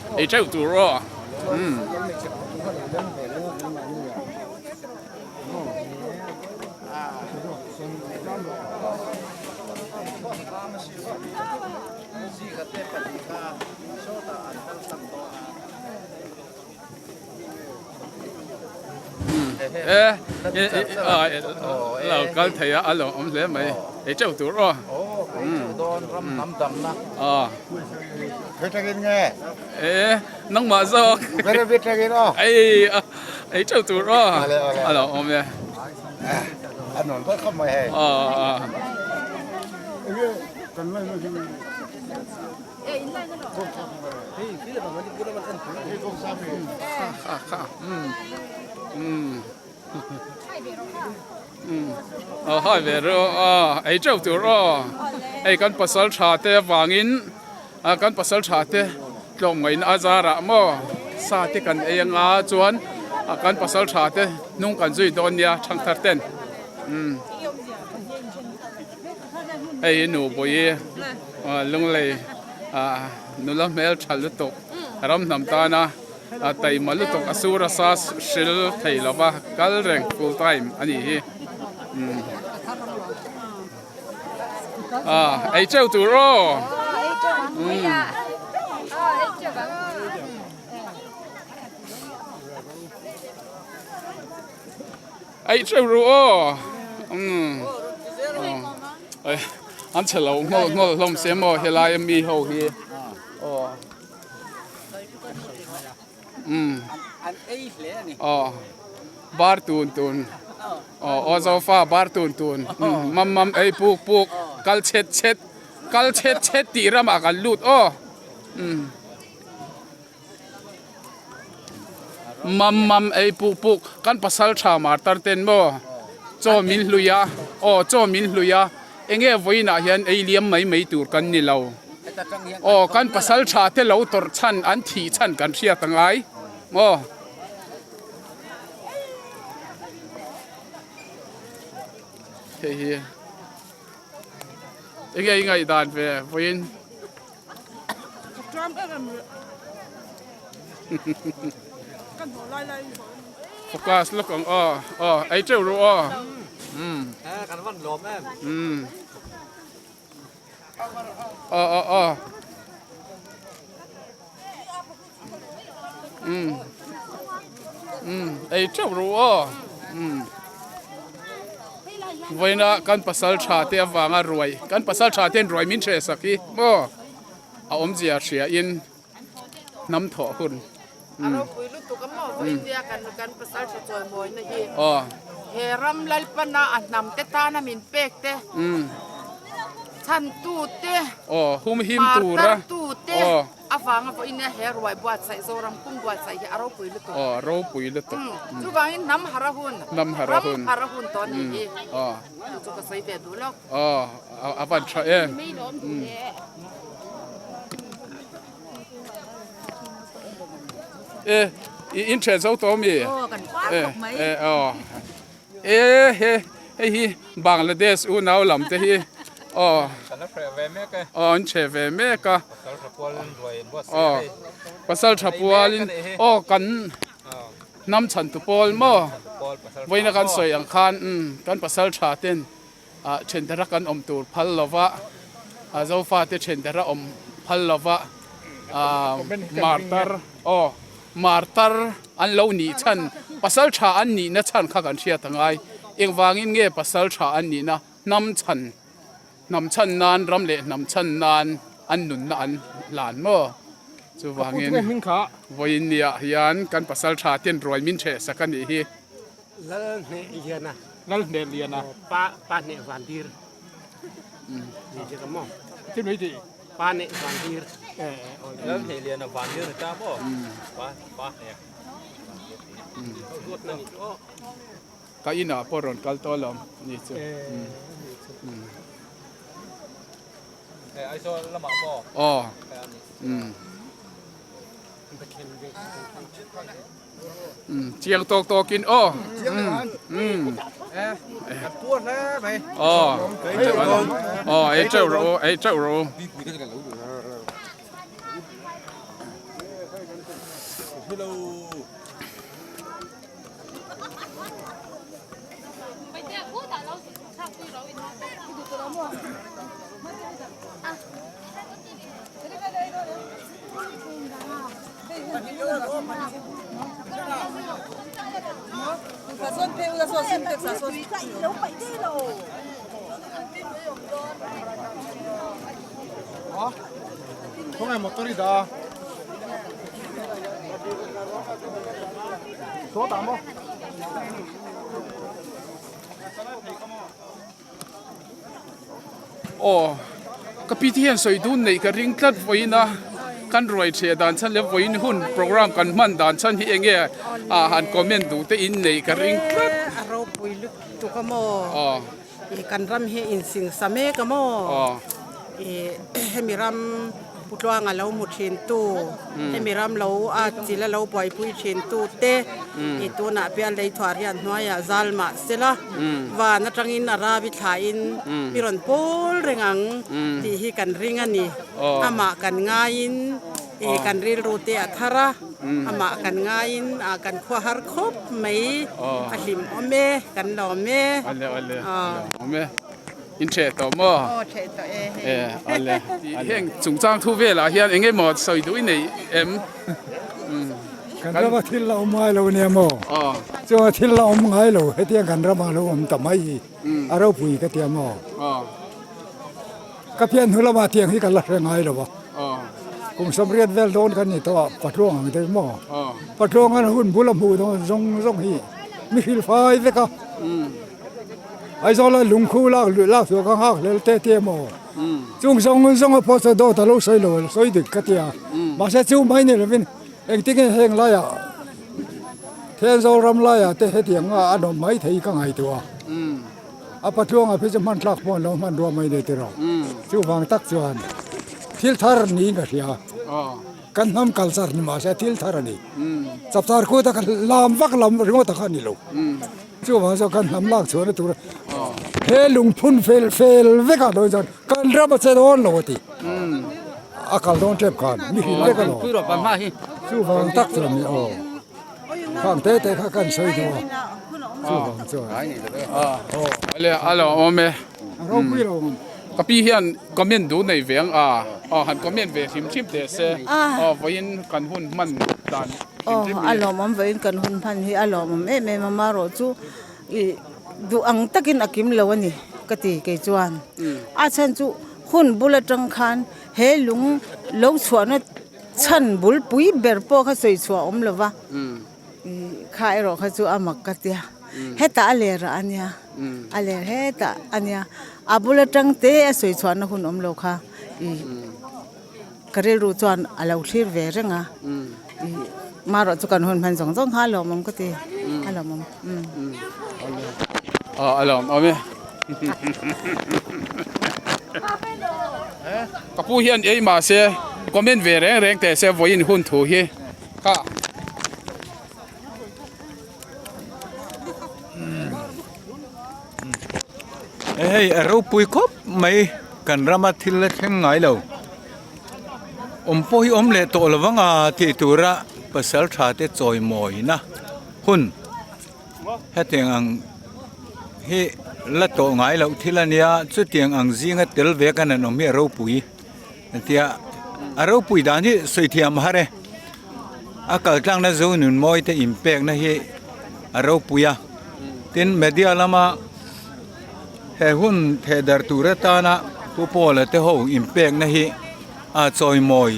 ไอเจ้าตัวรอเราก็เทียอะไรอมเสียไหมไอเจ้าตัวรอโดนรำน้ำดำนะ เคยกินไง น้องมาซอก ไม่ได้วิทย์กินอ๋อ ไอเจ้าตัวรออะไรอมเนี่ย อันนั้นก็เข้ามาให้ค่ะให้เบรอไอเจ้าตัวรอไอกันภาษาชาติวางินกันภาษาชาติตรงไหนอาจาระมั่วสาธิกันเองจวนกันภาษาชาตินุ่งกันจุยโดนยาช่างทัดเต้นไอหนูบอยลุงเลยนุลเมลชัลลุตกรำน้ำตานะแต่มาลุตกอสูรศาสชิลไทยละบ้ากัลเร่ง full time อันนี้ไอเจ้าตัวรอไอเจ้ารู้อันเฉลงงอลมเสียมอเฮลายมีโฮฮีบาร์ตูนออซอฟ้าบาร์ตูนมัมไอปุกกัลเช็ดตีรำอากันลูดมัมไอปุกกันภาษาชามาตัดเต็นบ่จอมินลุยาจอมินลุยาเองไว้น่ะเห็นไอเลี้ยมไม่ตูกันนี่เรากันภาษาชาเทเราตรชันอันที่ชันกันเชียตั้งไงเฮ้ยยังไงด่านไปวินโฟกัสลูกของไอเจ้ารู้กันวันหลบแม่ไอเจ้ารู้ไว้นะกันภาษาชาติวางรวยกันภาษาชาติรวยมินเชสักทีบ่เอาเจียเสียอินน้ำถอคุณ Araw po iluto ka mo, po India kan pasal sa choy mo na hi. อ๋อ Heram lalpan na anam te ta na min pek te. Chan tu te. อ๋อหุมหิมตูระ Martar tu te. Afanga po ina hair wai buat sai zoram pung buat sai araw po iluto. อ๋อเราปุ๋ยละตก Tu bangin nam harahun. Nam harahun. Ram harahun ton ni. อ๋อ Tu ka sai be du lok. อ๋ออาวันชะไม่ล้มดูแล อินเทรนส์ตัวมี โอ้กันคว้าตกไหม อ๋อเฮ้บางละเดชอูนาวลำเตฮีอ๋อ กันแล้วแฟเมก อ๋อเชฟเมกะ สารพัดรวยบัว อ๋อภาษาทับวาลินอ๋อกันน้ำฉันตุปอลมอไว้ในการสวยอังคารกันภาษาชาเต้นเช่นแต่ละกันตูพัลลวะเจ้าฟ้าที่เช่นแต่ละพัลลวะมาร์ตร์อ๋อมาร์ตร์อันเหล่านี้ฉันภาษาชาอันนี้นะฉันข้ากันเชียร์ทั้งไงเองวางอินเงี้ยภาษาชาอันนี้นะน้ำฉันนานรำเละน้ำฉันนานอันหนุนอันหลานมั่วจูวางอินวันนี้ยันกันภาษาชาเตียนรวยมินเชสักกันอีก Lal ne iyana. นั่นเดียนนะ Pa ne vandir. Ni je kamo. ที่นี่ดี Pa ne vandir. แล้วเรียนอ่ะวันเดียวจ้าบ่ป้าเนี่ย Rut na ni. Oh. ก็อินาปรนกัลตัวลมนี่จู ไอ้โซละหมาบ่ อ๋อเจียงตกกินอ๋อ ปวดแล้วไป อ๋ออ๋อไอ้เจ้าโร 통에 모터리다. 또 담아. โอ้ก็พี่ที่เห็นสวยดุนในกระริงกัดไว้นะกันรวยเชียดานฉันเลี้ยไว้ในหุ้นโปรแกรมกันมันดานฉันที่เองเนี่ยหันคอมเมนต์ดูแต่อินในกระริงกัด araw po iluto ka mo. อ๋อ Kan ram he insing same ka mo. อ๋อ Hemiram putwa nga law mo chintu. Hemiram law sila law boy pui chintu te. Ito na pian lay twarian noya zalma sila. Va na trangin arabi thain piron pol rengang di hi kan ringani. Ama kan ngain kan ril rote athara. Ama kan ngain kan khwa har khop mai alim ome kan lome. เอาไหมอินเทรต่อมอ Oh cheto อะไรเฮงสูงจ้างทุเวลาเฮียนเองไงหมดสวยดูในกันรับว่าที่เราไม่เราเนี่ยโม อ๋อ จังที่เราไม่เราให้เที่ยงกันรับมาเราทำไมเราปุยก็เที่ยงโม อ๋อ ก็เพียงหัวเรามาเที่ยงให้กันละเรื่องไงหรอวะ อ๋อ คงสำเร็จแล้วโดนกันนี่ตัวปัดร่วงไม่ได้โม อ๋อ ปัดร่วงกันหุ่นบุลำพูต้องทรงฮีมีฟิลไฟเลยก็ไอ้โซลลุงคู่ลากตัวข้างหักเลยเที่ยงโมจุงทรงพอจะโดนตลกสวยเลยสวยดึกก็เที่ยงมาเสียจูไม่เนี่ยเลยวินเองที่เฮงไรอ่ะเที่ยงโซรำไรอ่ะแต่เที่ยงอ่ะดอกไม้ที่ก็ไงตัวปัดร่วงพิจมันหลักพอเรามันรวมไม่ได้ตัวเราจู่ฟังตักจวนทิลทาร์นี่ก็เสีย อ๋อ กันน้ำกัลซาร์นี่มาเสียทิลทาร์นี่จับตาร์คู่ตะกันลามวักลามริงว่าตะกันนี่ลูกจู่ฟังสักกันน้ำลากชวนตัวเฮลุงพุ่นเฟลเวกันโดยจนกันรับมาเสด็จโลติอาการโดนเจ็บกันมีหินเวกันโลจู่ฟังตักจวนนี่โอ้ฟังเตะข้ากันใส่ตัวจู่ฟังจวน อ๋ออะไรอ๋อแม่ เราคุยเรา ก็พี่เฮียนคอมเมนต์ดูในเวียงหันคอมเมนต์เวียงชิมเดสวันกันหุ่นมันดาน alomam vein kan hun phan hi alomam em mama ro chu i du ang takin akim lawani kati ke chuan a chan chu hun bulatang khan he lung lo chhuana ชันบุลปุยเบอร์โปเขาสวยชัวอมเลยวะข้าไอรอเขาจูอามักกะเตียเฮตาอเลระอันเนี้ยอเลเฮตาอันเนี้ยอาบุลจังเตะสวยชัวนะคุณอมโลค่ะกระเรื่องจวนอาเลวทีร์เวรงอ่ะมารอจุกันหุ่นพันสองฮัลโหลมัมก็ตีฮัลโหลมัมฮัลโหลเอาไหมกับผู้เฮียนเอ้ยมาเสียก็ไม่เวรแรงแต่เสียวันหุ่นถูเฮค่ะ เฮ้ยเราปุยคบไม่กันรามาทิลเช่นไงเราปุยเลโตละวังอาที่ตัวระภาษาชาติจอยมอยนะหุ่นให้เตียงอังเฮละโตไงเราทิลเนี่ยชุดเตียงอังซิงเตลเวกันนั่นมีเราปุยเตียเราปุยด้านนี้สวยเทียมฮะเรอากาศกลางนั้นจะนุ่นมอยแต่อิมแพกนะเฮเราปุยเต็นเมเดียละมาเฮหุ่นเฮดาร์ตูเรตานะผู้พอละเตหูอิมแพกนะเฮอาจอยมอย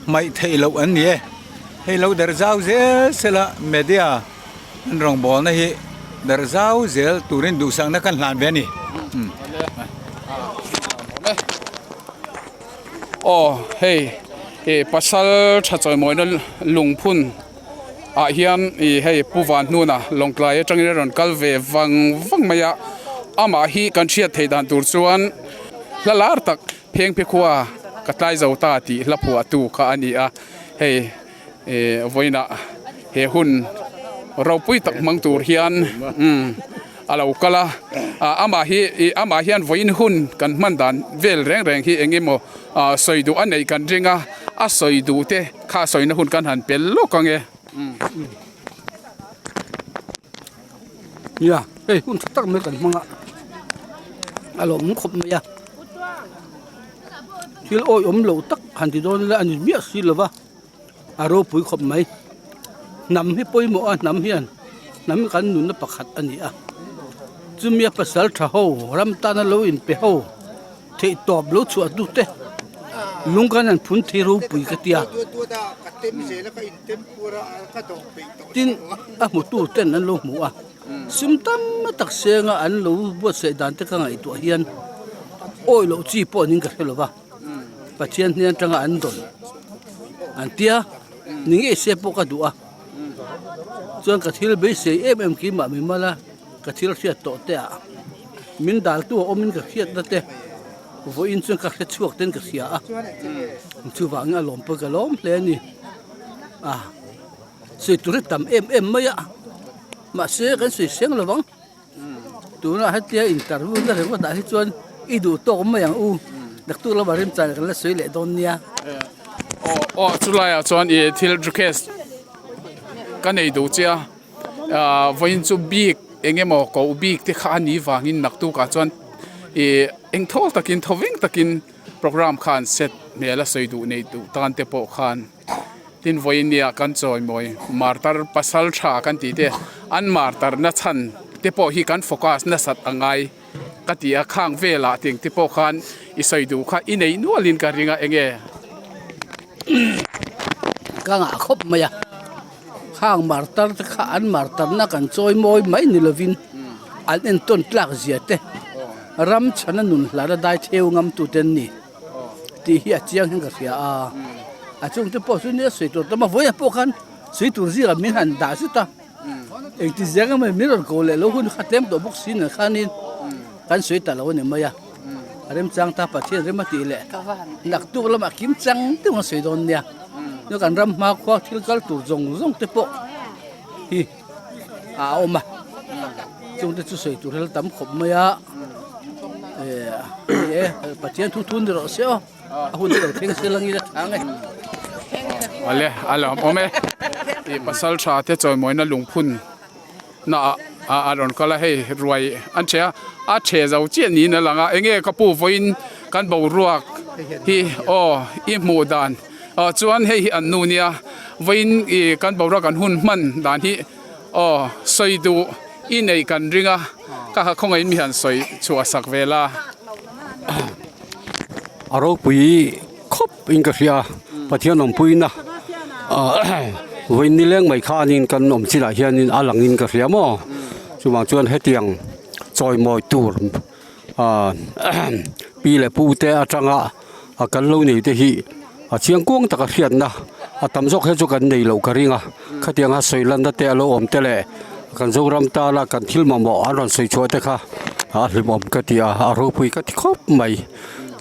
ไม่เทเราอันนี้ให้เราดาร์ซาวเซลละเมเดียรองบอลนะเฮดาร์ซาวเซลตูรินดูสังนักการลานเบนี่โอ้เฮ้ภาษาชัดจอยมอยนั่นลุงพุ่นเฮียนเฮ้ผู้วันนู่นน่ะลงไกลจังเรื่องกัลเววังมายาอามาฮีกันเชียดเทดันตูส่วนละลาตักเพียงเพียงว่ากัตไลเจ้าตาตีละผัวตูข้าอันนี้เฮ้วันน่ะเฮหุ่นเราปุ้ยตักมังตูเฮียนเราก็ละอามาฮียนวันหุ่นกันมันดันเวลแรงฮีเองโมสอยดูอันไหนกันจริงสอยดูเตะข้าสอยนะหุ่นกันหันเป็นโลกังเนี่ยเฮ้ยคุณตักไม่กันมั้งอารมณ์ครบไหมอ่ะที่เราอมเหลวตักหันที่โดนแล้วอันนี้เมียสิหรือวะอารมณ์ปุ๋ยครบไหมนำให้ปุ๋ยหมอนำเฮียนนำกันหนุนประคัดอันนี้อ่ะจุ่มยาภาษาชาวรำตานะเราอินเปล่าเทตอบเราชวดดูเตะลุงกันนั่นพุ่นที่รู้ปุ๋ยกติยาตินหมูตู้เต้นนั่นลูกหมูอ่ะซิมตั้มมาตักเสียงอันลูกบัวเสดันตะกังไอตัวเฮียนโอ้ยลูกจีปอนิ่งกันเหรอวะปัจเจียนเนี่ยจังอันโดนอันเตียนิ่งเอเสปกระดูอ่ะส่วนกระทิลเบสเอเอ็มกี่มาไม่มาละกระทิลเสียโตเตะมินดาลตัวอมินกระเทียดนั่นเตะว่าอินส่วนกระเทียดช่วงเต้นกระเสียอ่ะชูวางอารมณ์เปิดกระล้มเลยนี่สุดตัวนี้ต่ำเอ็มไม่อะมาเสียกันสุดเสียงระวังตัวน่ะให้เตี้ยอินเตอร์วิวแล้วเห็นว่าได้ที่ชวนอีดูโตก็ไม่อย่างดักตัวเราบริมใจกันแล้วสวยเลยตอนเนี้ยจุฬาชวนที่เราดูเคสกันไอ้ดูเจ้าวันจูบีกเองโมก็บีกที่ข้านี้วางินนักตัวกันชวนเองทอลตะกินทวิงตะกินโปรแกรมขันเสร็จเมื่อละสวยดูในดูตอนเตปขันทินวันนี้กันจอยมวยมาร์ตาร์ปัสสัลชากันตีเตอันมาร์ตาร์นัชันเตปฮีกันโฟกัสนัสัตอังไงกติอาข้างเวลาถึงเตปขันอิสวยดูข้าอินเอนัวลินการิงาเองก็งาครบไหมอะข้างมาร์ตาร์ข้าอันมาร์ตาร์นักกันจอยมวยไม่นิลวินอันเอ็นต้นกลากเสียเตรำฉันนุนหลาได้เที่ยวงำตุเตนนี่ที่เฮียเจียงเห็นกับเสียช่วงที่พ่อสุนีสวยตัวแต่มาวันนี้พวกกันสวยตัวสิกับมินหันด่าสุดตาเอกที่เจียงก็ไม่มิรอนโกเลยแล้วคุณขัดเต็มตัวบุกสินข้านี่กันสวยแต่ละวันนี้ไม่อะเริ่มจังตาปัจเจียนเริ่มมาตีเลยหนักตัวละมาคิมจังที่มันสวยตอนเนี้ยแล้วกันรำมาคว้าที่กัลตัวจงที่พวกฮีเอามาช่วงที่สวยตัวเราตั้มขบไม่อะปัจเจียนทุนเดี๋ยวเสียหุ่นเดี๋ยวเพ่งเสียงงี้จะทางไงอะไรผมภาษาชาติจอยมวยนั่นลุงพุ่นน่ะอารมณ์ก็เลยให้รวยอันเชียเจ้าเจียนี่นั่นแหละเองก็ปูวินกันบ่รัวฮีอีหมูดานจวนให้อันนู้นเนี่ยวินกันบ่รัวกันหุ่นมันดานที่สวยดูอีในกันริงก็คงไอ้มีหันสวยชัวสักเวลาอารมณ์ปุยครบอิงกระเสีย ปะเทียนอมปุยนะวันนี้เรื่องไม่ข้านินกันอมสิละเฮียนินอาหลังนินกระเสียมอจุมาชวนให้เตียงจอยมอยตูรปีละปูเตอจังอ่ะกันเล่านี่เตหีเชียงกวงตะกะเขียนนะตำจกให้จุกันในเหล่ากะริงขัดยังสวยลันเตะเราอมเตะเลยกันจุรำตาละกันทิลมาหมออันสวยชัวเตะค่ะลิมอมกะติอารูปุยกะติครบไม่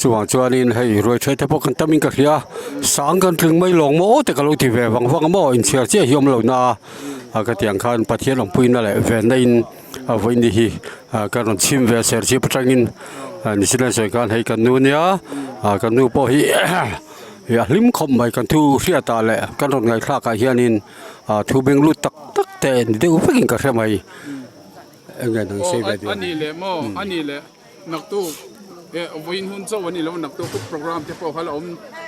จวงจวนินให้รวยใช้แต่พวกกันตามิงกะเขียสังกันถึงไม่หลงโมแต่ก็รู้ที่เววังฟังโมอินเชียเจียยมเหล่านากะติยังคันปะเทียนอมปุยนั่นแหละเวนินวันนี้การชิมเวเสร์ชิปจังอินนี่สิเลนสวยกันให้กันนู่นเนี่ยกันนู่นพอฮีลิมคมไปกันทูเสียตาเลยกันรถไงคลากเฮียนินทูเบงลุตักแต่นี่เดี๋ยวไปกินกันใช่ไหมเองต้องใช้ไปดีอันนี้เลยมั่อันนี้เลยนักตู้วินหุ่นโซ่วันนี้เรานักตู้ทุกโปรแกรมที่พอเขาเรา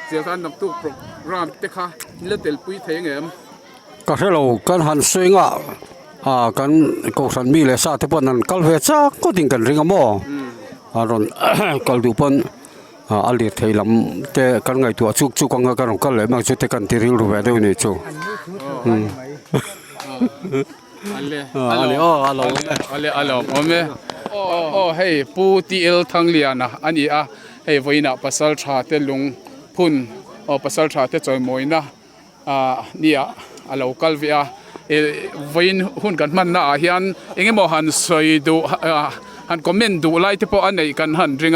เสียการนักตู้โปรแกรมที่ค่ะเลือดเตลปุยเทงเอ็มก็ใช่เรากันหันสวยงากันกสันมีเลยซาที่ปนันกัลเวซ่าก็ทิ้งกันริงมั่รอนกัลดูปนอันนี้ไทยลำแต่กันไงตัวชุกกังกันเลยมันชุดแต่กันที่ริงรู้ไว้ด้วยนี่จูอันนี้อันนี้โอเมให้ปูตีเอลทั้งเลียนะอันนี้ให้ไว้นะภาษาชาติลุงพุ่นภาษาชาติจอยมวยนะนี่เราคัลเวียไว้หุ่นกันมันนะเฮียนเองบอกหันสวยดูหันคอมเมนต์ดูไลท์ที่พออันไหนกันหันริง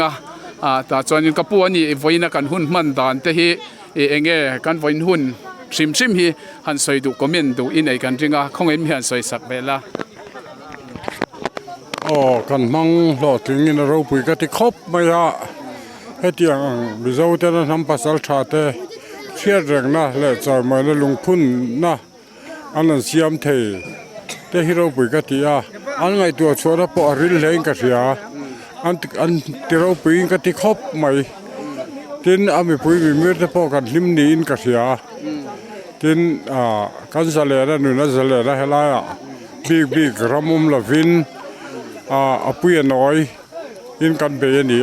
แต่จวนกับปูอันนี้ไว้นะกันหุ่นมันดานแต่ที่เองกันไว้หุ่นชิมฮีหันสวยดูคอมเมนต์ดูอินไหนกันริงคงเอ็มหันสวยสักเวลากันมังหลอดถึงนี่เราปุยกติครบไม่ยะให้เตียงบิโซเตนะทำภาษาชาติเชื่อเรื่องนะและจอยมาแล้วลงพุ่นนะอันนั้นเสียมเทแต่ที่เราปุยกติอันไงตัวชัวร์พอริลเลงกันเสียอันที่เราปุยกติครบไม่ทีนอามีปุยมีมือแต่พอกันลิมนีนกันเสียทีนกันสเลนะหนูน่าสเลนะเฮล่าบีกรำมุมละวินปุยน้อยอินกันเบียนี่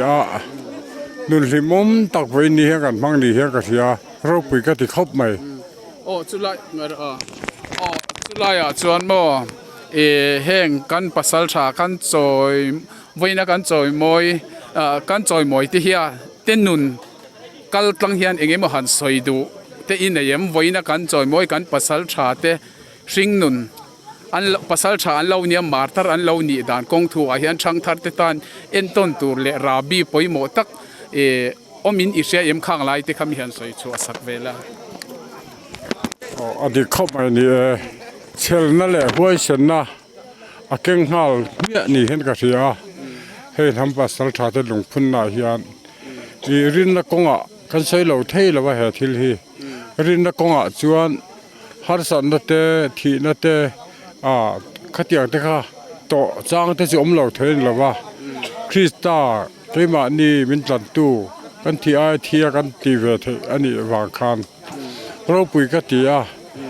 นุ่นลิมมตักไว้นี่ให้กันมังนี่ให้กันเสียเราปุยกติครบไหมจุลัยจุลัยจวนโมแห้งกันปัสสาวะกันจอยไว้นะกันจอยมวยกันจอยมวยที่เฮียเต้นนุ่นกัลตังเฮียนเองมหันสวยดูแต่อินเยี่ยมไว้นะกันจอยมวยกันปัสสาวะเตชิงนุ่นอันภาษาชาอันเราเนี่ยมาร์ตอันเรานี่ด่านกงทัวเฮียนช่างทัดเตตันเอ็นต้นตัวเลราบีปอยโมตักอมินอิเชียเอ็มข้างไล่ที่คำเฮียนสวยชัวสักเวลาอันนี้เข้ามานี่เชลนั่นแหละห้วยเชนนะเก่งฮัลเนี่ยนี่เห็นกันเสียให้ทำภาษาชาติหลงพุ่นนาเฮียนรินนักกงกันใช้เราเทเราว่าเหตุที่รินนักกงจวนฮาร์สันนัตเตทีนัตเตขัดอย่างเด็กค่ะต่อจ้างแต่จะเราเทนแล้วว่าคริสตาเรื่องนี้มินตันตูกันที่ที่กันตีเวทอันนี้วางคันเราปุยกันที่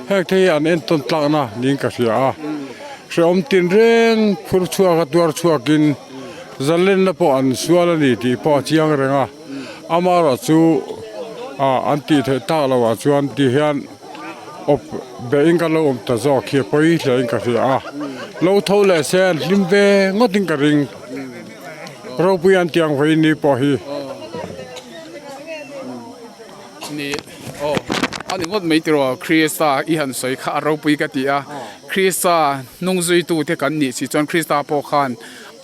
แหกที่อันเอ็นต้นตากนะนิ่งกันเสียเชื่อมตินเรื่องผู้ชัวกับตัวชัวกินจะเล่นนะพออันชัวแล้วนี่ที่พอเชียงเรื่องอามาราจูอันที่เทตาเราว่าชวนที่เฮียนอบเบงกันเราตะจอกเขียไปเลยกันเสียเราเท่าเลยเส้นลิมเวงอติงกระริงเราพยายามเตียงไว้นี่พอฮีนี่อันนี้ก็ไม่ตรัวคริสต์อีหันสวยข้าเราไปกันที่คริสต์นุ่งจุยตูที่กันนี่สิจนคริสต์พอขัน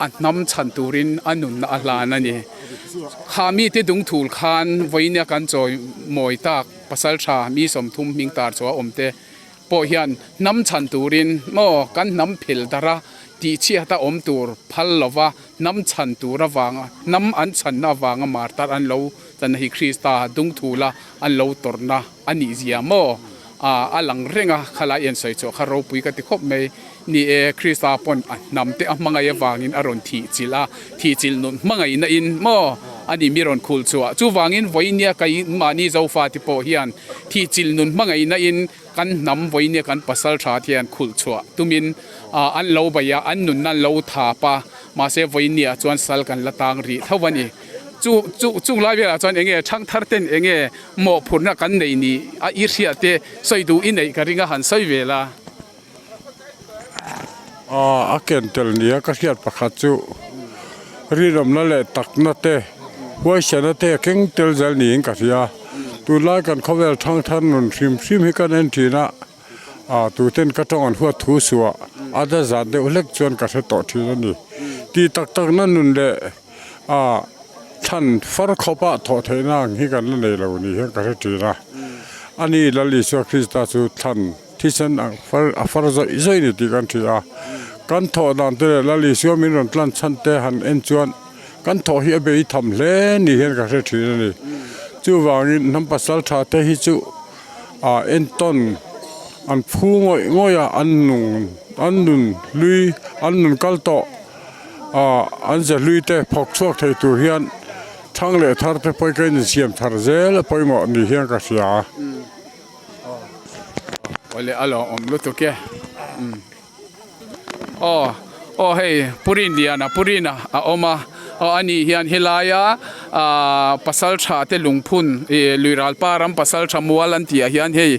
อันน้ำฉันตูรินอันนุนอัลลานั่นนี่ข้ามีที่ดุงถูกขันไว้เนี่ยกันจอยมวยตากภาษาชามีสมทุมมิงตาร์สัวอมเตพอเฮียนน้ำฉันตูรินโมกันน้ำผิลดาระที่เชี่ยตาอมตูร์พัลลว่าน้ำฉันตูระวังน้ำอันฉันระวังมาร์ตาอันเราจันฮิคริสตาดุงถูละอันเราตรนะอันนี้เสียโมอันหลังเร่งขลายเอ็นใส่โจคารปุยกันที่คบไม่นี่คริสตาปนนำเตะมังไงวางินอารมณ์ที่จิลนุนมังไงนั่นโมอันนี้มีรอนคูลชัวจูวางินไว้เนี่ยกันมานี่เจ้าฟ้าที่โปเฮียนที่จิลนุนมังไงนั่นกันนำไว้เนี่ยกันภาษาชาติยันคูลชัวตุมินอันเราใบยาอันนุนนั่นเราถาปะมาเสไว้เนี่ยจวนสัลกันละต่างรีเท่าวันนี้ chu lai vela chuan enge thang thar ten enge mo phurna kan nei ni a irhia te soidu in nei ka ringa han soi vela a ken tel nia ka hiat pakhat chu riram na le tak na te huai sana te keng tel zal ni in ka ria tu lai kan khovel thang than nun sim hi kan en thina tu ten ka tong an huwa thu suwa ada zan de ulek chuan ka se to thina ni ti tak na nun le than far khopa tho theina hi kan la nei lo ni he ka se thina ani lali so krista chu than thisan far zo izoi ni ti kan thia kan tho dan te lali so min ron tlan chan te han en chuan kan tho hi be tham hle ni hen ka se thina ni chu wangin nam pasal tha te hi chu en ton an phu ngoya an nun lui an nun kal to an za lui te phok chuak thei tu hian thang le thar te poi kai ni siam thar zel poi mo ni hian ka sia ole alo om lu to ke hei purina a oma ani hian hilaya pasal tha te lungphun luiral param pasal tha mualan tia hian hei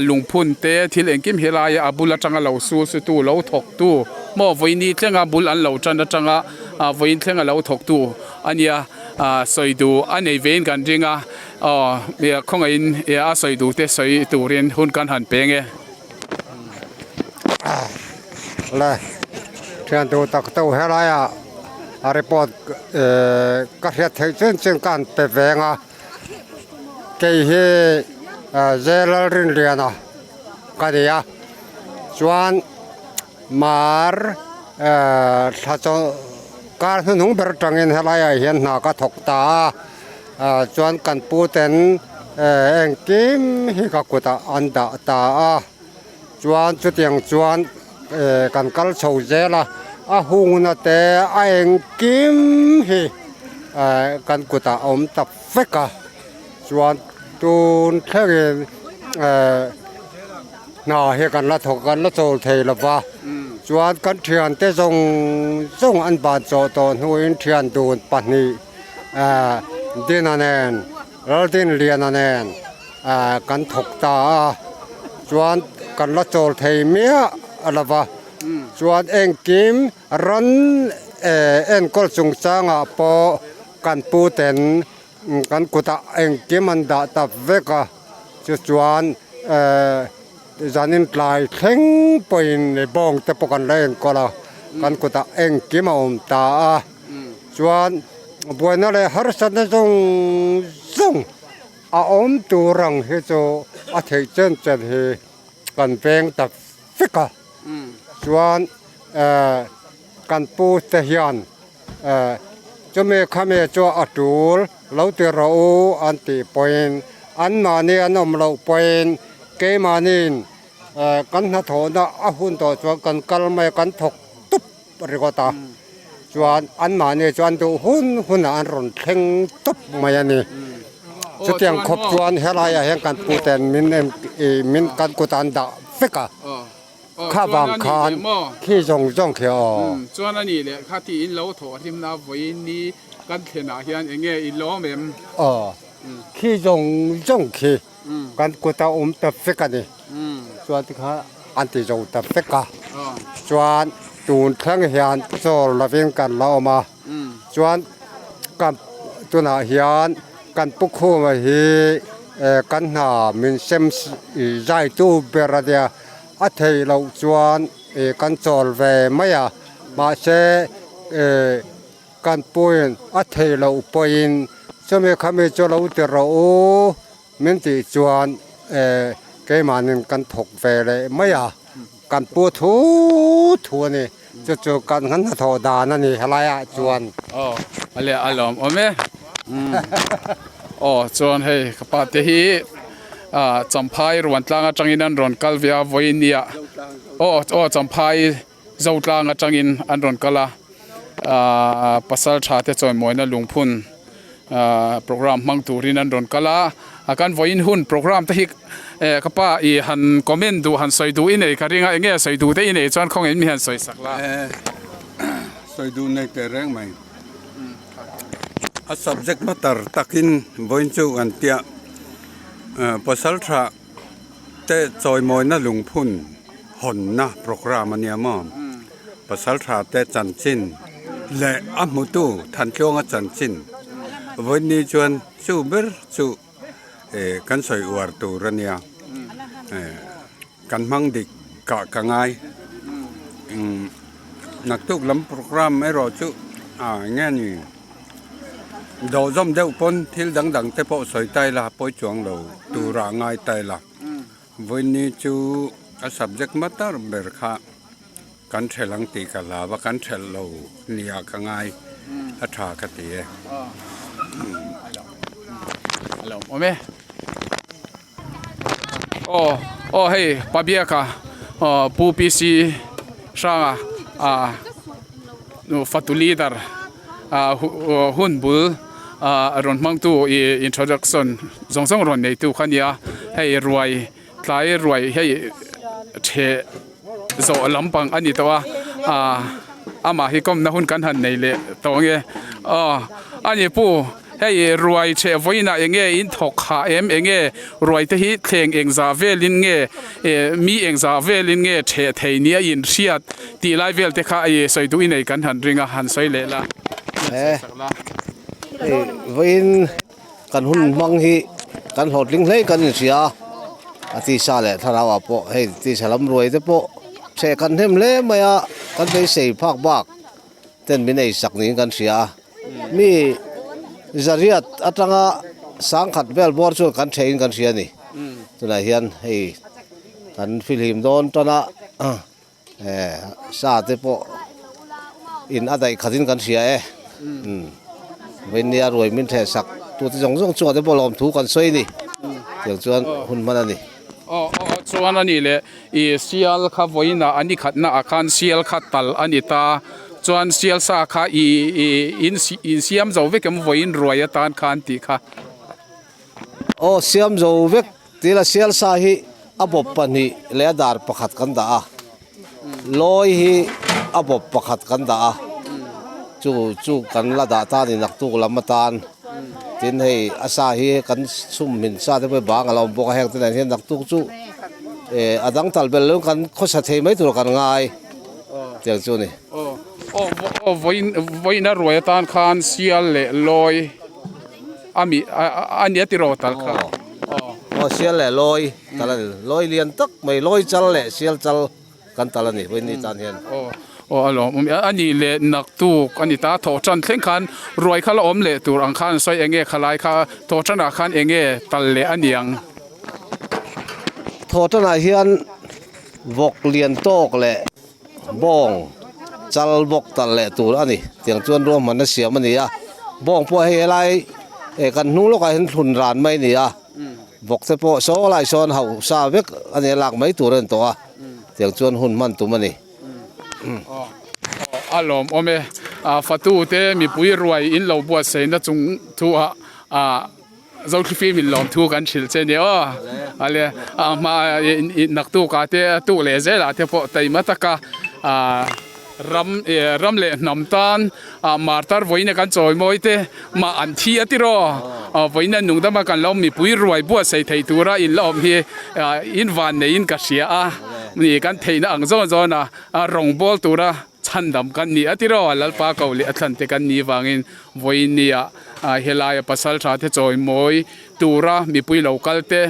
lungphun te thil engkim hilaya abula tanga lo su tu lo thok tu mo voini tlenga bul an lo chana tanga voin tlenga lo thok tu ania soidu anei vein kan ringa ya khonga in ya soidu te soi turin hun kan han penge la thian tu tak to helaya report ka hria thei chen kan pe venga ke he zelal rin liana ka dia chuan mar tha cho kar hunung ber tangin helaya hian na ka thok ta chuan kan pu ten engkim hi ka kuta anda ta chuan chu tiang chuan kan kal chho zela hung na te engkim hi kan kuta om tap feka chuan tun thegin na he kan la thok kan la chol thei lawa chuan kan thian te zong an ban cho to nuin thian dun pani dinanen raldin liananen kan thok ta chuan kan la chol thei mia alawa chuan engkim ran en kol chung changa po kan pu ten kan kuta engkim an da ta veka chuan zanin tlai thleng poin bong te pokan len kola kan kuta engkim om ta chuan buena le har san zong om turang he cho a thei chen he kan peng ta feka chuan kan pu te hian chome khame cho atul lo te ro anti point an mani anom lo point ke manin kan na thona a hun to chuan kan kal mai kan thok tup rigota chuan an mani chuan tu hun an ron thleng tup mai ani chutiang khop chuan helaya hen kan pu ten min kan kutan da feka kha bang khan khi zong khe chuan ani le kha ti in lo tho him na voin ni kan thena hian enge i lo mem khi zong khi kan kuta ta feka ni chuan ti kha anti zong ta feka chuan tun thlang hian chol lavin kan la ma chuan kan tuna hian kan pukhu ma hi kan na min sem zai tu beradia a thei lo chuan kan chol ve maya ma se kan puin a thei lo poin chome khame cho lo te ro min ti chuan ke manin kan thok ve le maya kan pu thu ni chu kan han tho da na ni halaya chuan ale alom ome chuan hei kapa te hi champhai ruan tlanga tangin an ron kalvia voinia champhai zotlanga tangin an ron kala pasal tha te choi moina lungphun program mang turin an ron kala akan voin hun program te hi kapa I han comment du han soi du ine karinga enge soi du te ine chuan khong en mi han soi sakla soi du nei te reng mai a subject matter takin voin chu an tia pasal tha te choi moi na lungphun hon na program ania ma pasal tha te chanchin le amutu than tlong a chanchin voin ni chuan chu ber chu kan soi war tu rania kan mang dik ka ngai nak tuk lam program ai ro chu nghe ni do zom deuh pon thil dang te po soi tai la poi chuang lo tu ra ngai tai la voin ni chu a subject matter ber kha kan thelang ti ka la wa kan thel lo nia ka ngai a tha ka ti hello ome hey pabia ka pu pc sanga no fatulidar hun bul ron mang tu introduction zong ron nei tu khania hey ruai tlai ruai hey the zo lampang ani tawa ama hi kom na hun kan han nei le tonge ani pu hey ruai che voina enge in thok kha em enge ruai te hi thleng eng za velin nge mi eng za velin nge the theini in riat ti lai vel te kha ai soi du nei kan han ringa han soi le la voin kan hun mang hi kan hot ling hlei kan sia ati sa le tharawa po hey ti salam ruai te po che kan hem le maya kan dei sei phak bak ten min ei sak ni kan sia mi zariat atanga sang khat bel bor chu kan thein kan sia ni tuna hian hei kan film don tona sa te po in adai khatin kan sia wen nia roi min the sak tu ti jong chu te bolom thu kan soi ni yang chuan hun man ani chuan ani le I sial kha voina ani khatna akhan sial khat tal ani ta chuan sial sa kha in siam zo vekem voin roya tan khan ti kha siam zo vek tila sial sa hi abop pani le dar pakhat kan da loi hi abop pakhat kan da chu kan la da ta ni nak tu lamatan tin hei asa hi kan sum min sa te bang alom bok hek ten hian nak tu chu adang tal bel lo kan khosa thei mai tur kan ngai tiang chu ni voina roya tan khan sial le loi ami ani ati ro tal kha sial le loi lian tak mai loi chal le sial chal kan talani voin ni tan hian alo ani le nak tu ani ta tho chan thleng khan roi khala om le tur ang khan soi enge khalai kha tho chana khan enge tal le aniang tho chana hian vok lian tok le bong chal bok tal le tur ani tiang chuan ro man na siam ani bong po he lai kan nu lo ka hin thun ran mai ni vok te po so lai son hau sa vek ani lak mai tur en to tiang chuan hun man tu mani alom ome fatu te mi pui ruai in lo bua sei na chung thu zo fi min lom thu kan thil che ne ale ma nak tu ka te tu le ze la te po tai mataka ram le nam tan martar voina kan choi moi te ma an thi atiro voina nung da ma kan lom mi pui ruai bua sei thei tura in lom hi in van ne in ka sia ni kan theina ang zo zo na rong bol tura chandam kan ni atiro lalpa kauli athan te kan ni wangin voinia helaya pasal tha te choi moi tura mi pui local te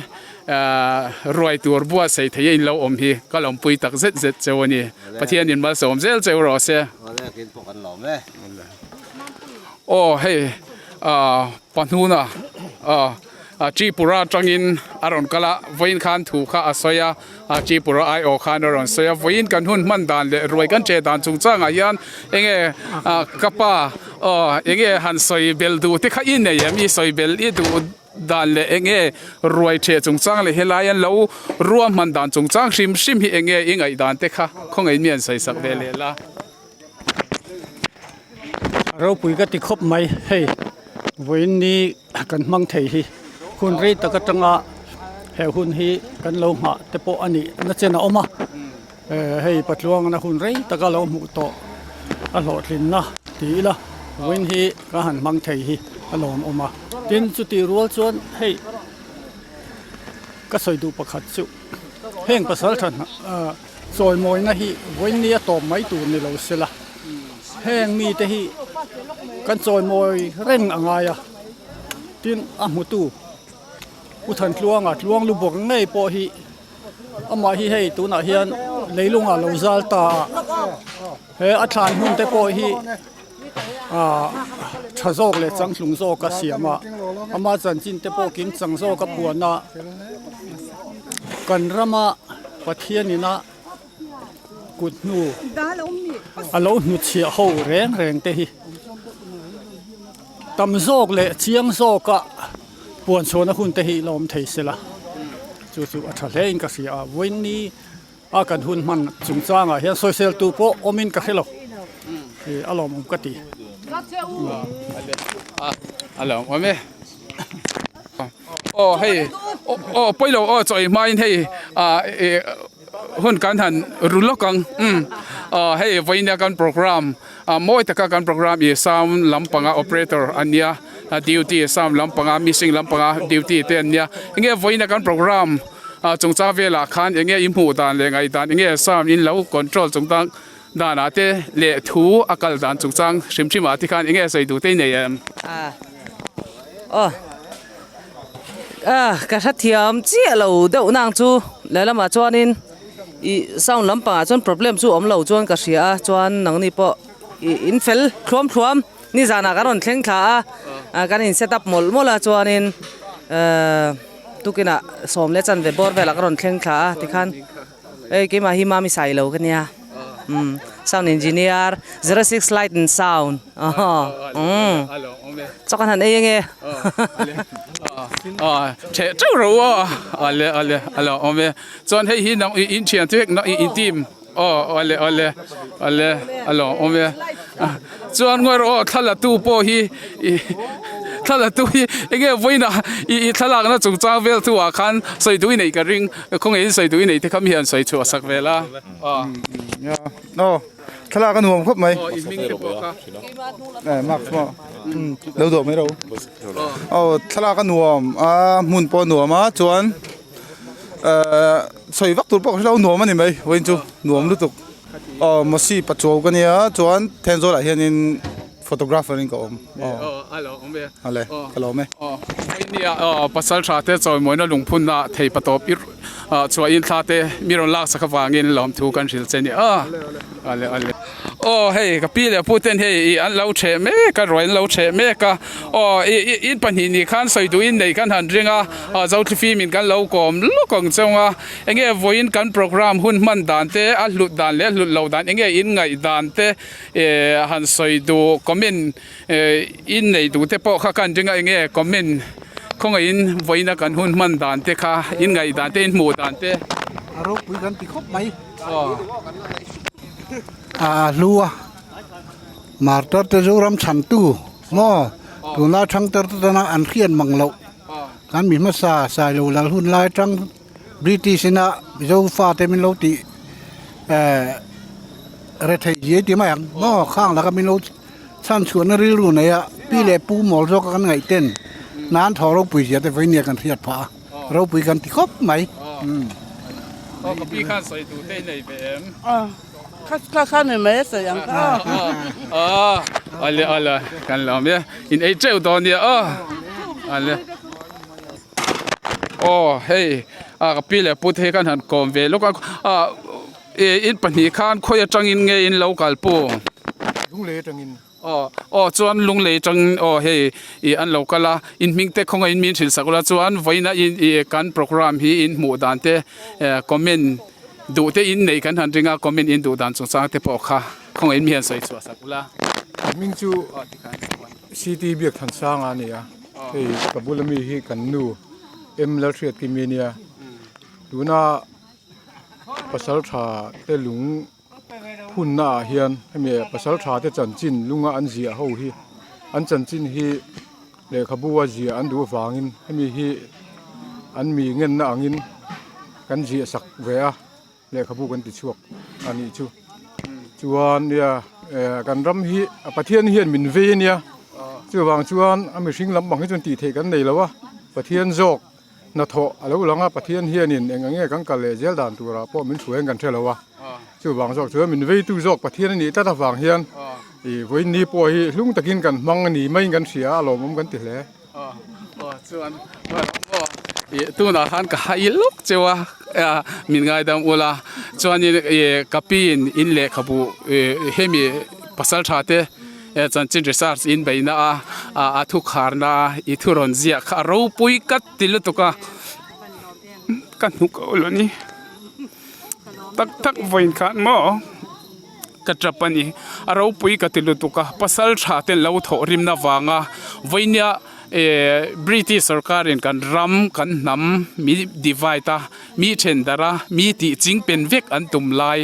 roi tur bua sei thei in lo om hi kalom pui tak zet chewani pathian in mal som zel chew ro se hey panhuna Tripura tangin aron kala voin khan thu kha asoya Tripura ai o khan aron soya voin kan hun man dan le roi kan che dan chung changa yan enge kapa enge han soi bel du te kha in ne yami soi bel I du dan le enge roi che chung chang le helayan lo ruam man dan chung chang sim hi enge ingai dan te kha khong ai mian sai sak le la ro pui ka ti khop mai hey voin ni kan mang thei hi hun rei taka tanga he hun hi kan lo ma te po ani na chena oma hei patluang na hun rei taka lo mu to a lo thlin na ti la voin hi ka han mang thei hi อลอมออกมาดินจุดที่รัวชวนให้ก็สวยดูประคัดจุเพ่งประสาทนะสวยมวยนะฮีวันนี้ตอมไม่ตูนในเราเสียละเพ่งมีแต่ฮีกันสวยมวยเร่งอะไรอ่ะดินอ่ะมุตูอุทันทลวงลูกบอกง่ายพอฮีอามาฮีให้ตัวน่ะเฮียนเลยลุงอ่ะเราซาลตาเฮ้อัฐานหุ่นแต่พอฮีชะโซกเลยจังลุงโซก็เสียมาอามาจันจินแต่พอกินจังโซก็ปวดนะกันระมาปะเทียนี่นะกุดนูอารมณ์หนุเชียหูแรงเตะตำโซกเลยเชียงโซก็ปวดโซนะคุณเตะลมเทสละจู่ๆอัฐเลงก็เสียวันนี้อาการหุ่นมันจุงจ้างเฮียโซเซลตูโปอมินก็เฮลอารมณ์ก็ตีอารมณ์ว่าไหมโอ้ให้โอ้ไปเราจอยมาให้หุ่นการหันรุนละกังให้ไว้ในการโปรแกรมมวยแต่การโปรแกรมสามลำปังโอเปอเรเตอร์อันเนี้ยดิวตี้สามลำปังมิสซิ่งลำปังดิวตี้เต็นเนี้ยอย่างเงี้ยไว้ในการโปรแกรมจงจ้าเวลาคันอย่างเงี้ยอิมหูดานเลยไงดานอย่างเงี้ยสามอินแล้วคอนโทรลจงตั้งดานอาเตเละทูอากาศดานจงจังชิมอาทิคันอย่างเงี้ยใส่ดูเต้นเนี่ยกระเทียมเจี๊ยเราเดี๋ยวนางจูแล้วมาจวนนินอีสาวลำปางจวน problem จูเราจวนกระเสียจวนนังนี่ปะอินเฟลคลอมนี่จานาการอนเข่งขาการอินเซตับมอลจวนนินตุกินะสมเลจันเวบอร์เวลาการอนเข่งขาที่คันกี่มาหิมามิใส่เรากันเนี่ยsound engineer 06 light and sound จักรหันเองเจ้ารู้อะไรโอเมจวนให้หินน้องอินเชียนที่น้องอินทีมอะไรโอเมจวนงอทลาตูโปฮีทลาตูฮีเองวันน่ะทลากน่ะจงจ้าเวลตัวคันใส่ดูในกระริงคงเห็นใส่ดูในที่คำเฮียนใส่ชัวสักเวลาโน่ทลากันหัวครบไหมมากมั้งเราดูไม่รู้ทลากันหัวมุนปอนหัวมาจวนใส่วักตัวปอกเราหัวมันนี่ไหมวันจูหัวมันรู้ตุกมาสีปัจจุบันเนี่ยจวนแทนโซล่าเฮียนินphotographerนี่ก็ฮัลโหลไหมเนี่ยภาษาชาติจอยมวยน่ะลุงพุ่นน่ะเทปตบช่วยอินทาเตมีรอนลากสักวางเงินล้อมถูกันสิลเซนี่อะไรโอ้เฮ้ยกับพี่เลยพูดเต้นเฮ้ยอันเราเชเมกันรวยเราเชเมกะอินปัญหานี่ขันใส่ดูอินในขันหันเรื่องเจ้าที่ฟิมินกันเรากอมลูกของเจ้าเงี้ยวันกันโปรแกรมหุ่นมันด่านเตะหลุดด่านเลี้ยหลุดเราด่านเงี้ยอินไงด่านเตะหันใส่ดูคอมเมนต์อินในดูเตะพอข้ากันเรื่องเงี้ยคอมเมนต์คงอินวันกันหุ่นมันด่านเตะข้าอินไงด่านเตะอินหมู่ด่านเตะเราคุยกันติดครบไหมลัวมาร์ตเตอร์จูรัมชันตูมอตัวน่าช่างเตอร์ตัวน่าอันเขียนมังเลาการมีมาสายลูลาหุ่นลายจังบริติชนะจูฟ้าเตมินโลติเรทเยติมาอย่างมอข้างแล้วก็มินโลสั้นชวนริรุเนี่ยพี่เล็บปูหมอลจกันไงเต้นนานทอเราปุยเสียแต่ไฟเนี่ยกันเทียดผาเราปุยกันติดครบไหมกับพี่ข้าใส่ดูเต้นในเบมข้าหนึ่งเมตรอย่างก็อะไรกันแล้วเนี่ยอินไอเจ้าตอนเนี้ยอะไรโอ้เฮ้ยกับพี่เลยพูดให้กันหันก่อนเวลูกอินปัญหาข้านค่อยจังอินไงอินเรากัลปูลุงเล่จังอินจวนลุงเลยจังเฮ้ยอันเราก็ละอินมิงเตคงอินมินสิสักละจวนไว้นะอินการโปรแกรมฮีอินหมู่ด่านเตคอมเมนต์ดูเตอินในกันหันจริงคอมเมนต์อินดูด่านสงสารเตปอกค่ะคงอินมีอันใส่ชัวสักละมิงจูซีทีเบียกทันสร้างอันนี้เฮ้ยกับบุลมีฮีกันนูแล้วเทียดกิมีเนี่ยดูน่าภาษาชาเตลุงหุ่นหน้าเฮียนให้มีภาษาชาเตจันจินลุงอันเสียเขาฮีอันจันจินฮีเลยขบัวเสียอันดูฟังอินให้มีฮีอันมีเงินหน้าอินกันเสียสักเวียเลยขบุกันติดช่วงอันนี้ชูจวนเนี่ยกันรำฮีประเทศเฮียนมินเวเนี่ยจ จู่วางชวนอเมริกลำบากให้จนตีเทกันในแล้ววะประเทศจอกนาโถแล้วหลังอ่ะประเทศเฮียนินเองเงี้ยกังกะเลเจลดันตัวเราเพราะมันช่วยกันเท่าแล้ววะจู่วางจอกช่วยมันเวตู้จอกประเทศนี้แต่ถ้าฟังเฮียนวันนี้ป่วยลุงตะกินกันมังนี่ไม่กันเสียอารมณ์กันติดแล้วส่วนตัวน่ะฮันก็ให้ลุกเจ้ามินไงดำอุลาส่วนนี้กับปีนอินเล่ขบุเฮมีภาษาชาติจันจินรีสอร์ทอินไปนะทุกขารนะอีทุรนเสียข้าเราปุยกัดติลุตุกะกันหุกอุลนี่ตักวินขันหม้อกัจจปนีเราปุยกัดติลุตุกะภาษาชาติเราถอริมนาวางะวินยาบริติสร์การินกันรำกันนำมีดีไวตามีเชนดาระมีที่จริงเป็นเวกอันตุมลาย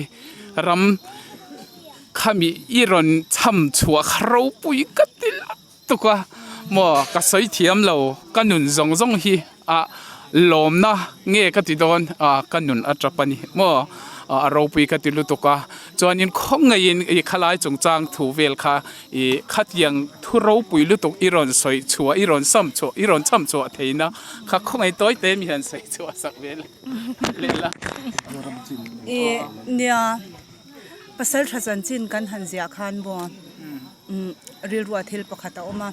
รำข้ามีอีรอนช้ำชัวคราวปุยกัดติลตุกะหมอกระสายเทียมเรากันนุนจงฮีลมนะเงี้ยกัดติดอนกันนุนอัจฉริยะหมอเราปุยกัดติลุตุกะจวนยินคงไงยินขลายจงจางถูเวลค่ะขัดยังทุเราปุยลุตุกอีรอนสวยชัวอีรอนซ้ำชัวอีรอนซ้ำชัวเทนะข้าคงไงต้อยเต็มยันใส่ชัวสักเวลเล่นละเนี่ยภาษาชาติจีนกันหันเสียขันบ่เรียลว่าทิลปกติออกมา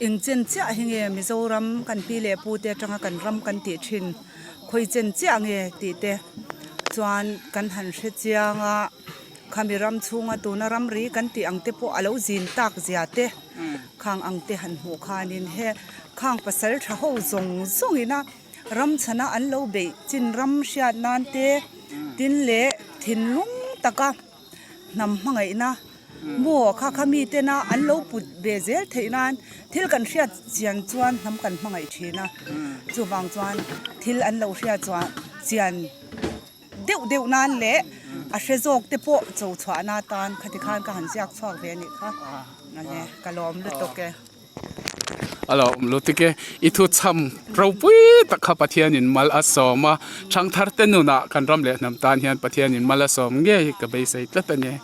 อิงเจนเจ้าเฮงเอมิโซรัมกันปีเล่ปูเตจังกันรำกันตีชินคุยเจนเจ้าเงตีเตจวนกันหันเสียจางะคามิรำชุงตัวนารำรีกันตีอังเตปออาลูจินตักเสียเตข้างอังเตหันหัวขานินเฮข้างภาษาชาติจงอินะรำชนะอันโลเบจินรำเสียนันเตดินเละทินลุงตะกะนำมาไงนะมัวข้าขมีเตนะอันโลปุดเบเซลเทนันทิลกันเสียเจียนจวนนำกันมาไงทีนะจูบางจวนทิลอันโลเสียจวนเจียนเดี๋ยวนั้นเละอาเชจอกเตปโจชวนาตานคติคานก็หันเสียกชวกเวนิค่ะนั่นแหละกะลอมลุตกแกเราลุตกแกอีทุชำเราปุยตะขับปะเทียนินมัลอสอมาช่างทัดเตนุนะกันรำเละน้ำตาลเฮียนปะเทียนินมัลอสอมเงี้ยกับใบใส่ตะตันเนี่ย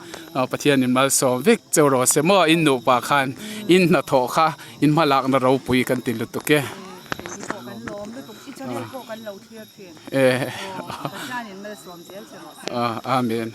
ปะเทียนินมัลสอมวิกเจ้ารอเสมออินโนปาคันอินนาโถค่ะอินมาลักนเราปุยกันติลุตกแกอาเมน